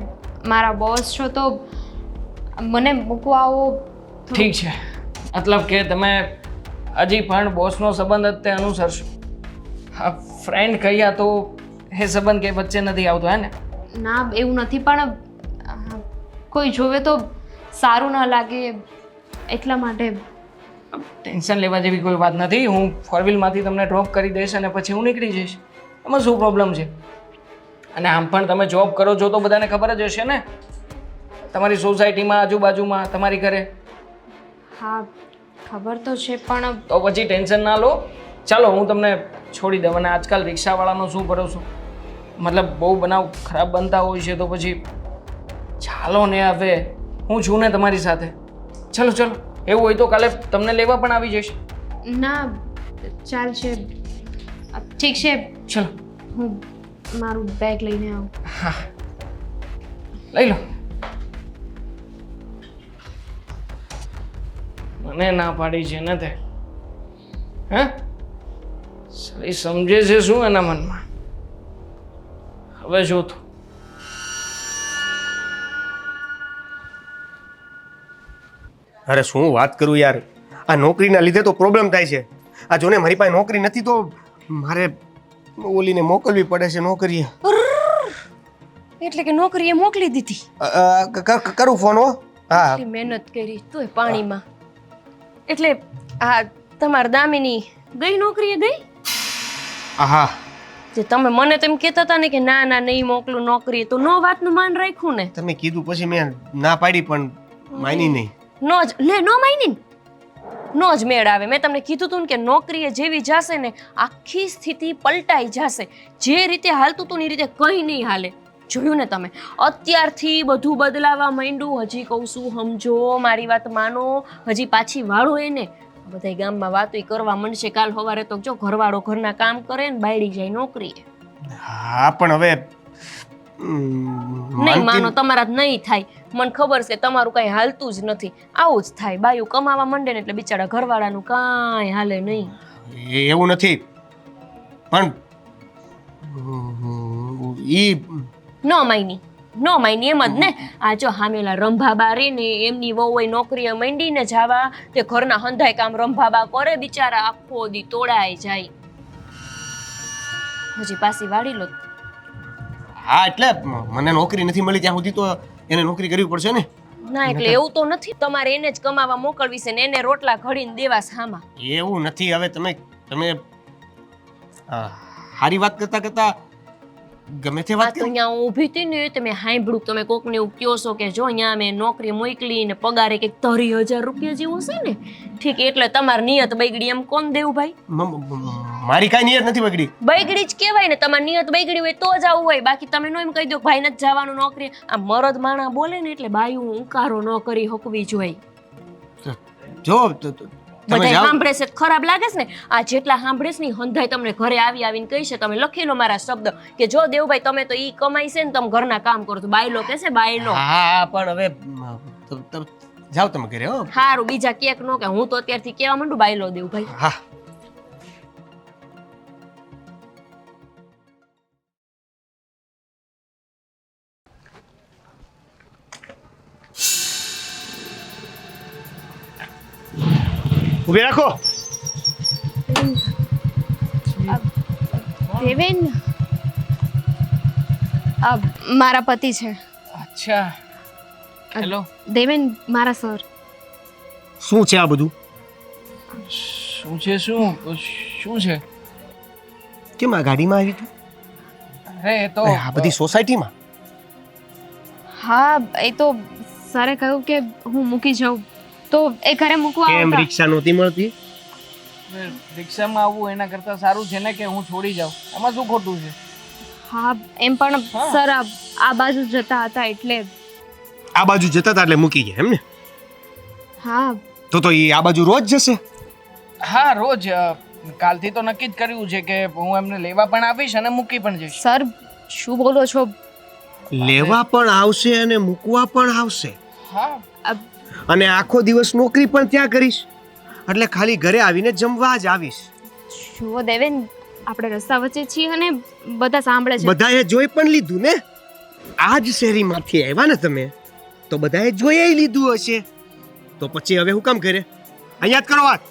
મારા બોસ છો તો મને મૂકવા આવો. ઠીક છે, મતલબ કે તમે હજી પણ બોસનો સંબંધ જ તે અનુસરશો. હા, ફ્રેન્ડ કહ્યા તો એ સંબંધ કે વચ્ચે નથી આવતો, હે ને? ના, એવું નથી, પણ કોઈ જોવે તો સારું ન લાગે એટલા માટે. ટેન્શન લેવા જેવી કોઈ વાત નથી. હું ફોર વ્હીલમાંથી તમને ડ્રોપ કરી દઈશ અને પછી હું નીકળી જઈશ. એમાં શું પ્રોબ્લેમ છે? અને આમ પણ તમે જોબ કરો છો તો બધાને ખબર જ હશે ને, તમારી સોસાયટીમાં, આજુબાજુમાં, તમારી ઘરે. હા, ખબર તો છે, પણ તો પછી ટેન્શન ના લો. ચાલો, હું તમને છોડી દઉં. અને આજકાલ રિક્ષાવાળાનો શું ભરોસો? મતલબ બહુ બનાવ ખરાબ બનતા હોય છે, તો પછી ચાલો ને. હવે હું છું ને તમારી સાથે. ચલો ચલો, એવું હોય તો કાલે તમને લેવા પણ આવી જઈશ. ના, ચાલશે. ઠીક છે, ચલો. હું મારું બેગ લઈને આવું. હા, લઈ લો. મને ના પાડી છે ને તે, હે? સારી સમજે છે શું એના મનમાં? હવે જો તો. અરે શું વાત કરું યાર, આ નોકરીના લીધે તો પ્રોબ્લેમ થાય છે. આ જોને મારી પાસે નોકરી નથી તો મારે ઓલીને મોકલવી પડે છે નોકરીએ. એટલે કે નોકરીએ મોકલી દીધી? કરું ફોન. હો હા, એટલી મહેનત કરી તોય પાણીમાં. એટલે આ તમારા દામિની ગઈ નોકરીએ ગઈ? હા. જે તમે મને તેમ કહેતા હતા ને કે ના ના નહીં મોકલું નોકરીએ, તો નો વાતનું માન રાખ્યું ને? તમે કીધું પછી મેં ના પાડી પણ માની નહીં. નો જ લે, નો માની નો જ મેળ આવે. મેં તમને કીધું હતું ને કે નોકરીએ જેવી જાશે ને આખી સ્થિતિ પલટાઈ જશે. જે રીતે હાલતું હતું ને એ રીતે કંઈ નહીં હાલે. જોયું ને તમે? અત્યારથી બધું બદલાવા માંડ્યું. હજી કહું છું, સમજો, મારી વાત માનો. હજી પાછી વાળો એને બધા ગામમાં વાતો કરવા માંડશે. કાલ સવારે તો જો ઘરવાળો ઘરના કામ કરે ને બાયડી જાય નોકરીએ. હા, પણ હવે નહીં માનો તમારા જ નહીં થાય. મને ખબર છે તમારું કઈ હાલતું જ નથી. આવું જ થાય, બાયું કમાવા માંડે ને એટલે બિચારા ઘરવાળાનું કાંઈ હાલે નહીં. એવું નથી પણ ઈ નો માયની એમ જ ને. આ જો હામેલા રંભાબા રે ને એમની વહુ હોય નોકરીએ માંડીને જાવા તે ઘરના હંધાય કામ રંભાબા કરે બિચારા આખો દી તોડાઈ જાય. હજી પાછી વાળી લો. હા એટલે મને નોકરી નથી મળી ત્યાં સુધી તો એને નોકરી કરવી પડશે ને. ના એટલે એવું તો નથી, તમારે એને જ કમાવા મોકલવી છે ને એને રોટલા ઘડીને દેવા સામા. એવું નથી. હવે તમે સારી વાત કરતા કરતા ગમે તે આ વાત તો કરો. અહીંયા હું ઊભી હતી ને તમે સાંભળ્યું તમે કોકને એવું કહો છો કે જો અહીંયા મેં નોકરી મોકલી ને પગારે કંઈક 30,000 રૂપિયા જેવું છે ને. ઠીક એટલે તમારી નિયત બગડી એમ કોણ દેવું ભાઈ? મારી કાંઈ નિયત નથી બગડી. બગડી જ કહેવાય ને. તમારી નિયત બગડી હોય તો જ આવું હોય, બાકી તમે નો એમ કહી દો કે ભાઈ નથી જવાનું નોકરી. આ મરદ માણા બોલે ને એટલે બાયું ઉકારો ન કરી હકવી જોઈએ. જો બધા સાંભળે છે ખરાબ લાગે છે ને. આ જેટલા સાંભળે છે ને હંધાય તમને ઘરે આવીને કહી છે તમે લખી લો મારા શબ્દ કે જો દેવભાઈ તમે તો ઈ કમાઈ છે ને તમે ઘરના કામ કરો છો. બાયલો કે છે બાયલો. હા પણ હવે જાઓ તમે ઘરે. હો હારું બીજા કેક નો કે હું તો અત્યારથી કેવા માંડું બાયલો દેવભાઈ. હા ઉભી રાખો. દેવેન મારા પતિ છે. અચ્છા હેલો. દેવેન મારા સર. શું છે આ બધું? શું છે? શું છે? કેમ આ ગાડીમાં આવી તું? અરે એ તો આ બધી સોસાયટીમાં? હા એ તો સરે કહ્યું કે હું મૂકી જાઉં તો એ ઘરે મૂકવા કેમ આવતા. રિક્ષા નહોતી મળતી? રિક્ષામાં આવવું એના કરતાં સારું છે ને કે હું છોડી જાઉં. એમાં શું ખોટું છે? હા એમ પણ સર આ બાજુ જતા હતા એટલે. આ બાજુ જતા હતા એટલે મૂકી ગયા એમ ને? હા તો એ આ બાજુ રોજ જશે? હા રોજ. કાલથી તો નક્કી જ કર્યું છે કે હું એમને લેવા પણ આવીશ અને મૂકી પણ જઈશ. સર શું બોલો છો? લેવા પણ આવશે અને મૂકવા પણ આવશે હા અને આખો દિવસ નોકરી પણ ત્યાં કરીશ એટલે ખાલી ઘરે આવીને જમવા જ આવીશ. જુઓ દેવેન આપણે રસ્તા વચ્ચે છીએ અને બધા સાંભળે છે. બધાએ જોઈ પણ લીધું ને. આ જ શેરીમાંથી આવ્યા ને તમે તો બધાએ જોઈ લીધું હશે તો પછી હવે હું કામ કરે? અહીંયા જ કરો વાત.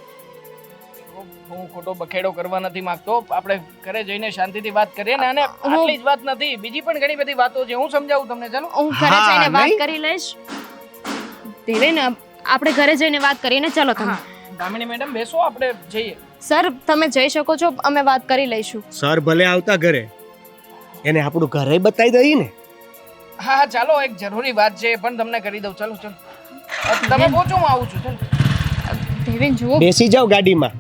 હું ખોટો બખેડો કરવા નથી માંગતો. આપણે ઘરે જઈને શાંતિથી વાત કરીએ ને. અને આટલી જ વાત નથી, બીજી પણ ઘણી બધી વાતો છે. હું સમજાવું તમને. ચાલો હું ઘરે હા, જઈને વાત નહીં? કરી લઈશ. દેવેન આપણે ઘરે જઈને વાત કરીએ ને. ચલો તમે. દામિની મેડમ બેસો, આપણે જઈએ. સર તમે જઈ શકો છો, અમે વાત કરી લઈશું. સર ભલે આવતા ઘરે એને આપણું ઘરે બતાવી દઈએ ને. હા હા ચાલો, એક જરૂરી વાત છે એ પણ તમને કરી દઉં. ચાલો ચાલો તમે પહોંચો, હું આવું છું. ચાલો દેવેન જુઓ. બેસી જાઓ ગાડીમાં,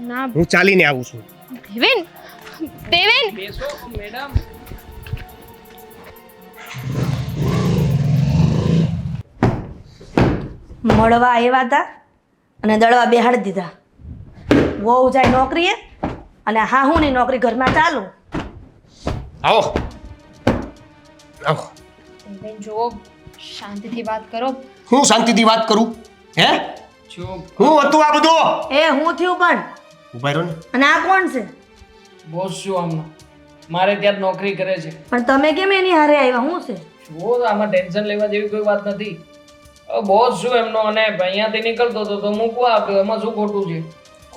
ના હું ચાલીને આવું છું. દેવેન દેવેન બેસો મેડમ. મળવા આવ્યા હતા અને દળવા બેહાડી દીધા. વહુ જાય નોકરીએ અને હાહુની નોકરી ઘરમાં ચાલુ. આવો આવો. દેવેન જુઓ શાંતિથી વાત કરો. હું શાંતિથી વાત કરું? હે જો હું હતું આ બધું? એ હું થયું પણ. ઉભા રહો ને. અને આ કોણ છે? બોસ છું આમનો. મારે ત્યાં જ નોકરી કરે છે. પણ તમે કેમ એની હારે આવ્યા? શું છે? જુઓ આમાં ટેન્શન લેવા જેવી કોઈ વાત નથી. બોસ છું એમનો અને અહીંયાથી નીકળતો હતો તો મૂકવા આવ્યો. એમાં શું ખોટું છે?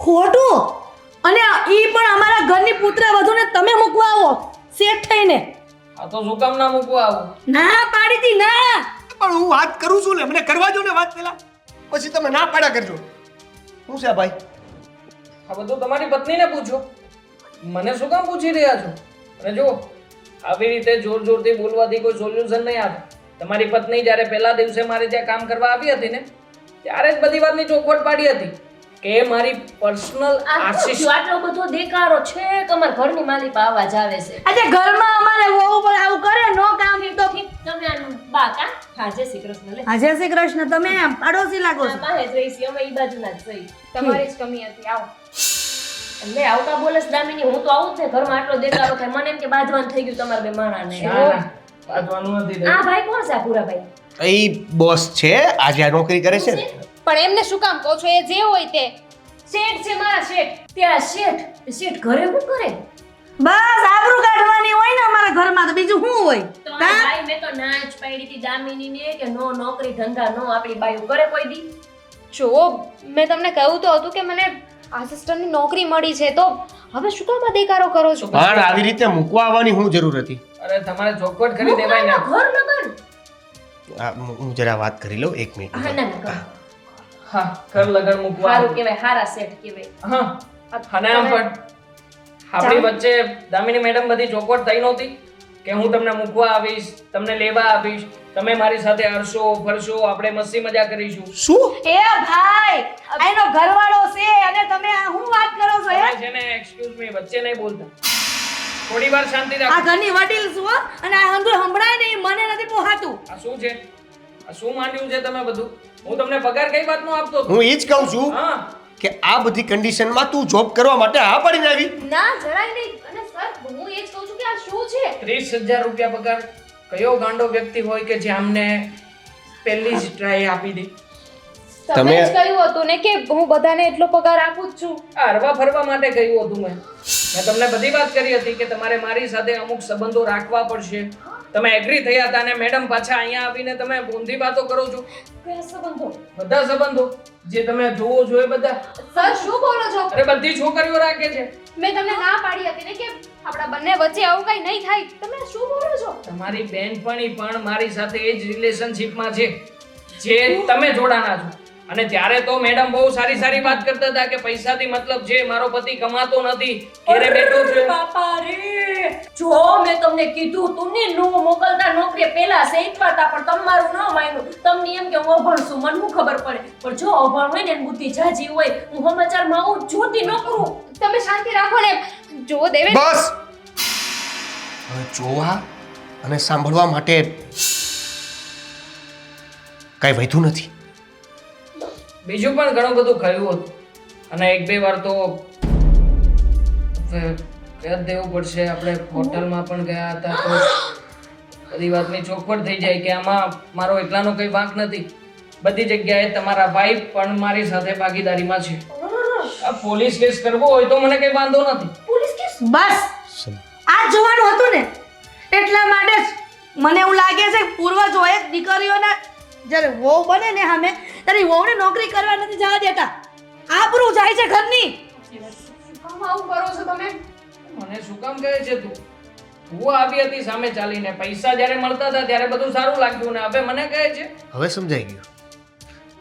ખોટું? અને ઈ પણ અમારા ઘરની પુત્ર વધુને તમે મૂકવા આવો સેટ થઈને? આ તો શું કામ ના મૂકવા આવું? ના પાડી દી ના. પણ હું વાત કરું છું ને, મને કરવા દો ને વાત પેલા, પછી તમે ના પાડા કરજો. શું છે ભાઈ? આ બધું તમારી પત્નીને પૂછો. મને શું કામ પૂછી રહ્યા છો? અને જો આવી રીતે જોર જોરથી બોલવાથી કોઈ સોલ્યુશન નહીં આવે. તમારી પત્ની જ્યારે પહેલા દિવસે મારે ત્યાં કામ કરવા આવી હતી ને ત્યારે જ બધી વાતની ચોખવટ પાડી હતી કે મારી પર્સનલ આશિષ. આટલો બધો દેકારો છે કે અમારા ઘરની માલિક આવાજ આવે છે. આજે ઘરમાં અમારે વહુ પણ આવું કરે નો કામ તો. તમે આનું બા કા? હા જય શ્રી કૃષ્ણ. લે હા જય શ્રી કૃષ્ણ. તમે આમ પાડોશી લાગો છો. પાસે જ રહી છીએ અમે, ઈ બાજુના જ છીએ. તમારી જ કમી હતી. આવો. લે આવતા બોલે છે દામિની, હું તો આવું જ ને ઘરમાં આટલો દેકારો થાય મને એમ કે બાંધવાનું થઈ ગયું તમારા બે માણાને. ના, ના. વાંચવાનું નથી આ ભાઈ કોણ છે આ પૂરા ભાઈ? એ બોસ છે આજે આ નોકરી કરે છે ને. પણ એમને શું કામ કહો છો? એ જે હોય તે. શેઠ છે મારા શેઠ. ત્યાં શેઠ ઘરે શું કરે? બસ આબરૂ કાઢવાની હોય ને અમારા ઘરમાં, તો બીજું શું હોય? તો આ ભાઈ મેં તો ના જ પાડી હતી દામિનીને કે નો નોકરી ધંધા નો આપણી બાયું કરે કોઈ દી. જો મેં તમને કહ્યું તો હતું કે મને આસિસ્ટન્ટની નોકરી મળી છે, તો હવે શું કામ આ દેકારો કરો છો? પણ આવી રીતે મૂકવા આવવાની શું જરૂર હતી? અરે તમારે ચોખવટ કરી દેવાય ને. ઘર લગન. હું જરા વાત કરી લઉં 1 મિનિટ. હા ના ના હા ઘર લગન મૂકવા સારું કહેવાય, હારા શેઠ કહેવાય. હા અને આમ પણ આપણી વચ્ચે દામિની મેડમ બધી ચોખવટ થઈ નહોતી કે હું તમને મૂકવા આવીશ, તમને લેવા આવીશ, તમે મારી સાથે હરશો ફરશો, આપણે મસ્તી મજા કરીશું. શું? એ ભાઈ આનો ઘરવાળો છે અને તમે આ શું વાત કરો છો? તમે છે ને એક્સક્યુઝ મી વચ્ચે નહીં બોલતા, થોડી વાર શાંતિ આ રાખો. ઘરની વડીલ છું હો, અને આ અંદર સંભળાય નહીં, મને નથી પોહાતું. આ શું છે? આ શું માંડ્યું છે તમે બધું? હું તમને પગાર કઈ વાતનો આપતો હતો? હું એ જ કહું છું હા કે આ બધી કન્ડિશનમાં તું જોબ કરવા માટે હા પાડીને આવી. ના જરાય નહીં. અને સર હું એ જ કહું છું કે આ શું છે? 30,000 રૂપિયા પગાર કયો ગાંડો વ્યક્તિ હોય કે જે આમને પહેલી જ ટ્રાય આપી દે? તમે જ કહ્યું હતું ને કે હું બધાને એટલો પગાર આપું જ છું. આ હરવા ફરવા માટે કહ્યું હતું મેં તમને બધી વાત કરી હતી કે તમારે મારી સાથે અમુક સંબંધો રાખવા પડશે. તમે એગ્રી થયા હતા અને મેડમ પાછા અહીંયા આવીને તમે ઊંધી વાતો કરો છો. કયા સંબંધો? બધા સંબંધો જે તમે જોવો છો એ બધા. સર શું બોલો છો? અરે બધી છોકરીઓ રાખે છે. મેં તમને ના પાડી હતી ને કે આપણા બંને વચ્ચે આવું કઈ નહીં થાય. તમે શું બોલો છો? તમારી બેનપણી પણ મારી સાથે એ જ રિલેશનશિપમાં છે જે તમે જોડાના છો. અને ત્યારે તો મેડમ બહુ સારી સારી વાત કરતા હતા કે પૈસાથી મતલબ છે, મારો પતિ કમાતો નથી, ઘરે બેઠો છે. બાપા રે, જો મેં તમને કીધું તું ને નો મોકલતા નોકરી પેલા સહિતવા હતા, પણ તમારું ન માન્યું. તમને એમ કે હું અભણ છું, મને શું ખબર પડે? પણ જો અભણ હોય ને બુદ્ધિ જાજી હોય, હું સમાચારમાં આવું જોતી ન કરું. તમે શાંતિ રાખો ને. જો દેવે બસ હવે જોવા અને સાંભળવા માટે કઈ વધ્યું નથી. બીજું પણ ઘણું બધું કહ્યું હતું અને 1-2 વાર તો કહી દેવું પડશે. આપણે હોટલમાં પણ ગયા હતા તો બધી વાતની ચોખવટ થઈ જાય કે આમાં મારો એકલાનો કંઈ વાંક નથી. બધી જગ્યાએ તમારા વાઈફ પણ મારી સાથે ભાગીદારીમાં છે. આ પોલીસ કેસ કરવો હોય તો મને કંઈ વાંધો નથી. Police case? બસ આ જોવાનું હતું ને, એટલા માટે જ મને એવું લાગે છે કે પૂર્વજોએ દીકરીઓને જ્યારે વહુ બને ને સામે ત્યારે વહુને નોકરી કરવા નથી જવા દેતા. આબરૂ જાય છે ઘરની. શું કામ આવું કરો છો તમે? મને શું કામ કહે છે તું? હું આવી હતી સામે ચાલીને, પૈસા જ્યારે મળતા હતા ત્યારે બધું સારું લાગતું ને હવે મને કહે છે. હવે સમજાઈ ગયું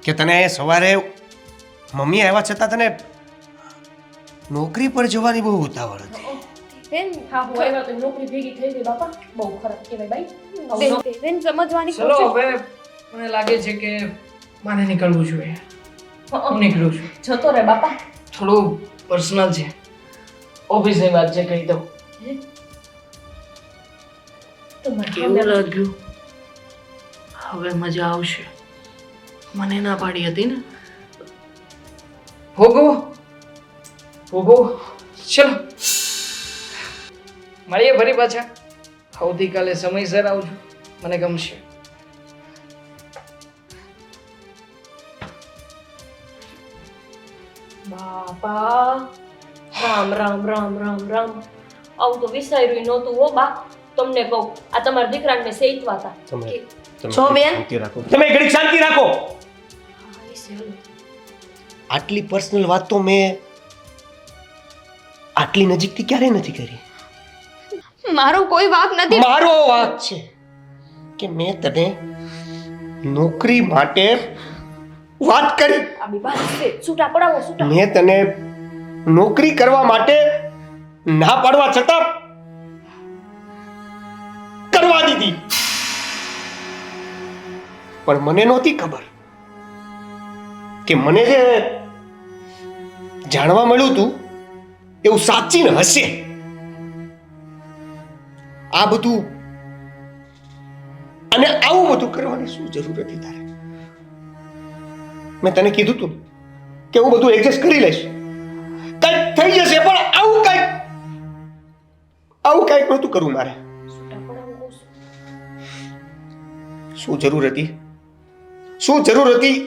કે તને સવારે મમ્મી આવ્યા છતાં તને નોકરી પર જવાની બહુ ઉતાવળ હતી. બેન હા હું આવ્યા તો નોકરી ભેગી થઈ ગઈ બાપા. બહુ ખરાબ કહેવાય ભાઈ. બેન સમજવાની ચલો કોશિશ. હવે મને લાગે છે કે મારે નીકળવું જોઈએ. હું નીકળું છું. જતો રે બાપા. થોડું પર્સનલ છે, ઓફિસની વાત છે, કહી દઉં. કેવું લાગ્યું? હવે મજા આવશે. મને ના પાડી હતી ને. ભોગવો ભોગવો. ચલો મળીએ ફરી પાછા. આવતીકાલે સમયસર આવજો, મને ગમશે. બાપા રામ રામ રામ રામ રામ. આવું તો વિચાર્યું નહોતું હો બા. તમને કહું આ તમારા દીકરાને મેં સેતવા હતા. છો બેન? તમે ઘડીક શાંતિ રાખો. હા, એ સહેલું. આટલી પર્સનલ વાત તો મેં આટલી નજીકથી ક્યારેય નથી કરી. મારો કોઈ વાંક નથી. મારો વાંક છે કે મેં તને નોકરી માટે વાત કરી. આ બી વાત છે. છૂટા પડાવો છૂટા. મેં તને નોકરી કરવા માટે ના પાડવા છતાં કરવા દીધી. પણ મને નહોતી ખબર કે મને જે જાણવા મળ્યું હતું એવું સાચી ન હશે. આ બધું અને આવું બધું કરવાની શું જરૂર હતી તારે? મેં તને કીધું તું કે હું બધું એડજસ્ટ કરી લઈશ, કઈક થઈ જશે, પણ આવું કઈક નહોતું કરવું મારે. છૂટા પડાવો કહું છું. શું જરૂર હતી? શું જરૂર હતી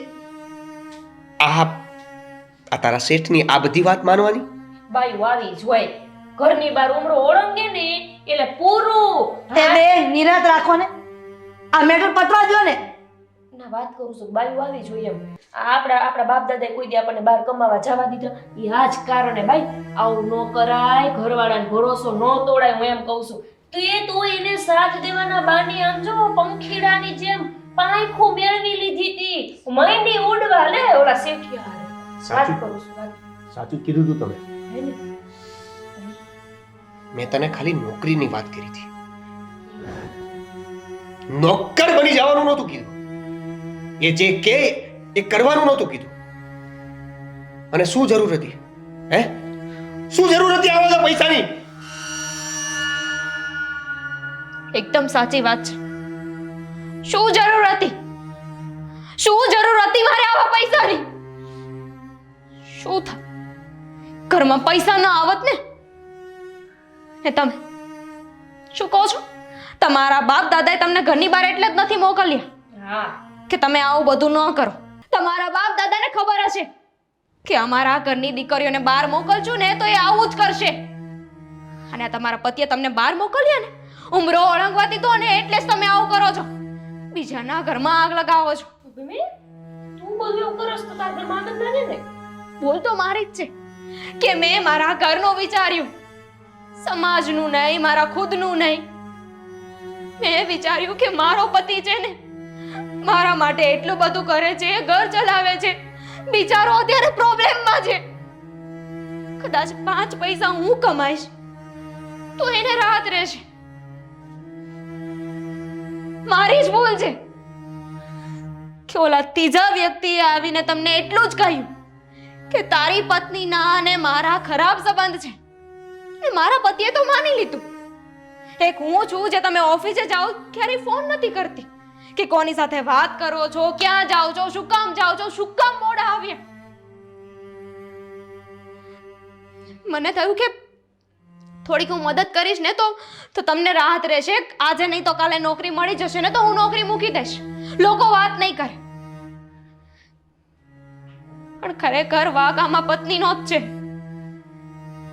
આ તારા શેઠની આ બધી વાત માનવાની? બાયું આવી જ હોય ઘરની બહાર ઉમરો ઓળંગે ને એટલે પૂરું તે બે નિરાત રાખો ને, આ મેટર પતવા દો ને. ના વાત કરું છું બાયું આવી જોઈએ એમ આપણા બાપ દાદાએ કોઈ દી આપણને બહાર કમાવા જવા દીધા એ આ જ કારણે ભાઈ આવું ન કરાય ઘરવાળાને ભરોસો ન તોડાય હું એમ કહું છું તું એને સાથ દેવાના બાની આમ જો પંખીડાની જેમ પાંખું મેળવી લીધી હતી માંડી ઉડવા લે ઓલા શેઠિયા વાત સાચું કરું છું વાત સાચું કીધું તું તમે. હે ને? મેં તને ખાલી નોકરીની વાત કરી હતી. નોકર બની જવાનું નહોતું કીધું. એ જે કે એ કરવાનું નહોતું કીધું. અને શું જરૂર હતી? હે શું જરૂર હતી આવા બધા પૈસાની? એકદમ સાચી વાત છે. શું જરૂર હતી? શું જરૂર હતી મારે આવા પૈસાની? શું થાય ઘરમાં પૈસા ન આવત ને? તમે શું કહો છો? તમારા બાપ દાદાએ તમને ઘરની બહાર એટલે જ નથી મોકલ્યા હા કે તમે આવું બધું ન કરો. તમારા બાપ દાદાને ખબર હશે કે અમારા ઘરની દીકરીઓને બહાર મોકલશું ને તો એ આવું જ કરશે. અને આ તમારા પતિએ તમને બહાર મોકલ્યા ને ઉમરો ઓળંગવા દીધો ને એટલે જ તમે આવું કરો છો. બીજાના ઘરમાં આગ લગાવો છો. ભૂમિ તું બધું એવું કરસ તો તાર ઘરમાં આનંદ લાગે ને બોલ તો મારી જ છે કે મેં મારા ઘરનું વિચાર્યું, સમાજનું નહીં, મારા ખુદનું નહીં. મેં વિચાર્યું કે મારો પતિ છે ને મારા માટે એટલું બધું કરે છે, ઘર ચલાવે છે, બિચારો અત્યારે પ્રોબ્લેમમાં છે. કદાચ 5 પૈસા હું કમાઈશ તો એને રાહત રહેશે. મારી જ ભૂલ છે કે ઓલા ત્રીજા વ્યક્તિએ આવીને તમને એટલું જ કહ્યું કે તારી પત્નીના અને મારા ખરાબ સંબંધ છે. અને મારા પતિએ તો માની લીધું. એક હું છું જે તમે ઓફિસે જાઓ ક્યારેય ફોન નથી કરતી કે કોની સાથે વાત કરો છો, ક્યાં જાઓ છો, શું કામ જાઓ છો, શું કામ મોડા આવ્યા. મને થયું કે થોડીક હું મદદ કરીશ ને તો તમને રાહત રહેશે. આજે નહીં તો કાલે નોકરી મળી જશે ને તો હું નોકરી મૂકી દઈશ. લોકો વાત નહીં કરે. પણ ખરેખર વાંક આમાં પત્નીનો જ છે.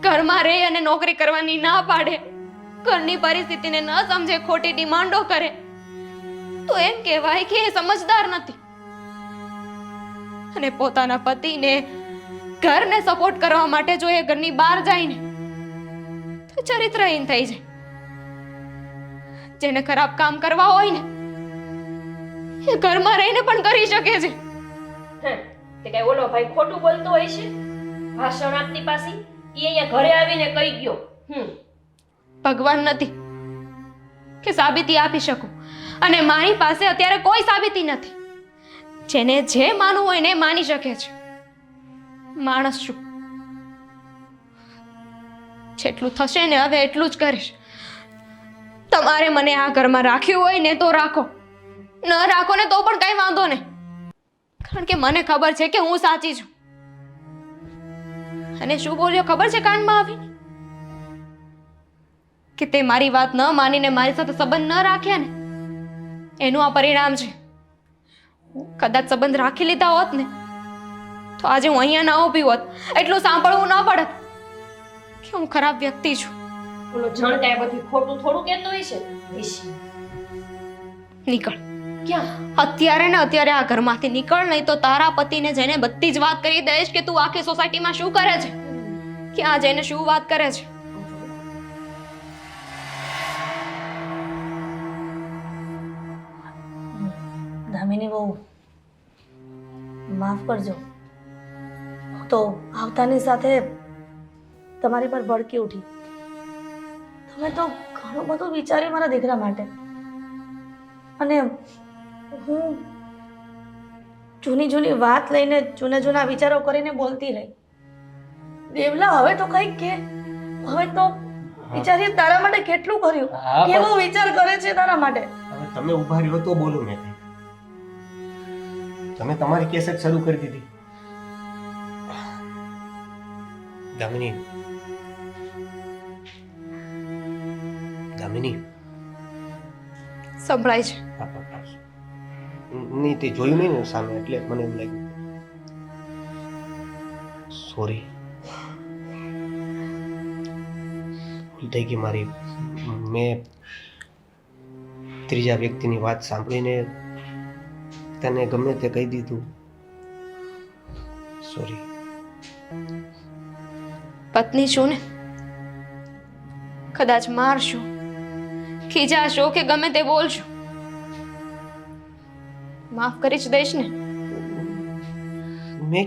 ઘરમાં રહે અને નોકરી કરવાની ના પાડે, ઘરની પરિસ્થિતિને ન સમજે, ખોટી ડિમાન્ડો કરે તો એમ કહેવાય કે એ સમજદાર નથી. અને પોતાના પતિને ઘરને સપોર્ટ કરવા માટે જો એ ઘરની બહાર જાય ને તો ચરિત્રહીન થઈ જાય. જેને ખરાબ કામ કરવા હોય ને એ ઘરમાં રહીને પણ કરી શકે છે. તે કઈ ઓલો ભાઈ ખોટું બોલતો હોય છે ભાષણ આપતી પાછી ઈ અહીંયા ઘરે આવીને કહી ગયો ભગવાન નથી કે સાબિતી આપી શકું અને મારી પાસે અત્યારે કોઈ સાબિતી નથી. જેને જે માનવું હોય ને એ માની શકે છે. માણસ છું. જેટલું થશે ને હવે એટલું જ કરીશ. તમારે મને આ ઘરમાં રાખ્યું હોય ને તો રાખો, ન રાખો ને તો પણ કઈ વાંધો નહીં. કારણ કે મને ખબર છે કે હું સાચી છું. અને શું બોલ્યો ખબર છે કાનમાં આવીને? કે તે મારી વાત ન માનીને મારી સાથે સંબંધ ન રાખ્યા ને એનું આ પરિણામ છે. કદાચ સંબંધ રાખી લીધા હોત ને તો આજે હું અહીંયા ના ઊભી હોત. એટલું સાંભળવું ન પડત કે હું ખરાબ વ્યક્તિ છું. ઓલો જણ કાંઈ બધું ખોટું થોડું કહેતો હોય છે. નીકળ ક્યાં? અત્યારે ને અત્યારે આ ઘરમાંથી નીકળ, નહીં તો તારા પતિને જઈને બધી જ વાત કરી દઈશ કે તું આખી સોસાયટીમાં શું કરે છે, ક્યાં જઈને શું વાત કરે છે. દામિની બહુ માફ કરજો. હું તો આવતાની સાથે તમારી પર ભડકી ઉઠી. તમે તો ઘણું બધું વિચાર્યું મારા દીકરા માટે. અને હું જૂની વાત લઈને જૂના વિચારો કરીને બોલતી રહી. દેવલા હવે તો કંઈક કે હવે તો વિચારીએ તારા માટે કેટલું કર્યું, કેવો વિચાર કરે છે તારા માટે. હવે તમે ઊભા રહ્યો તો બોલો ને. તમે તમારી કેસેટ શરૂ કરી દીધી. દામિની, દામિની સંભળાય છે. નહીં તે જોયું નહીં ને સામે એટલે મને એમ લાગ્યું. સોરી, ભૂલ થઈ ગઈ મારી. મેં ત્રીજા વ્યક્તિની વાત સાંભળીને તને ગમે તે કહી દીધું. સોરી. પત્ની છું ને, કદાચ મારશો, ખીજાશો કે ગમે તે બોલશો, માફ કરી જ દઈશ ને. મેં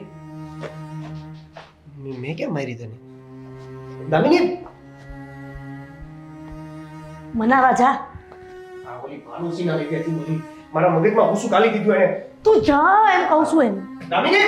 મેં કેમ મારી તને? દામિની, મનાવા જા. આ ઓલી ભાનુસીના લીધેથી બધી મારા મગજમાં ભૂસું કાઢી દીધું એને. તું જા એમ કહું છું એમ. દામિની,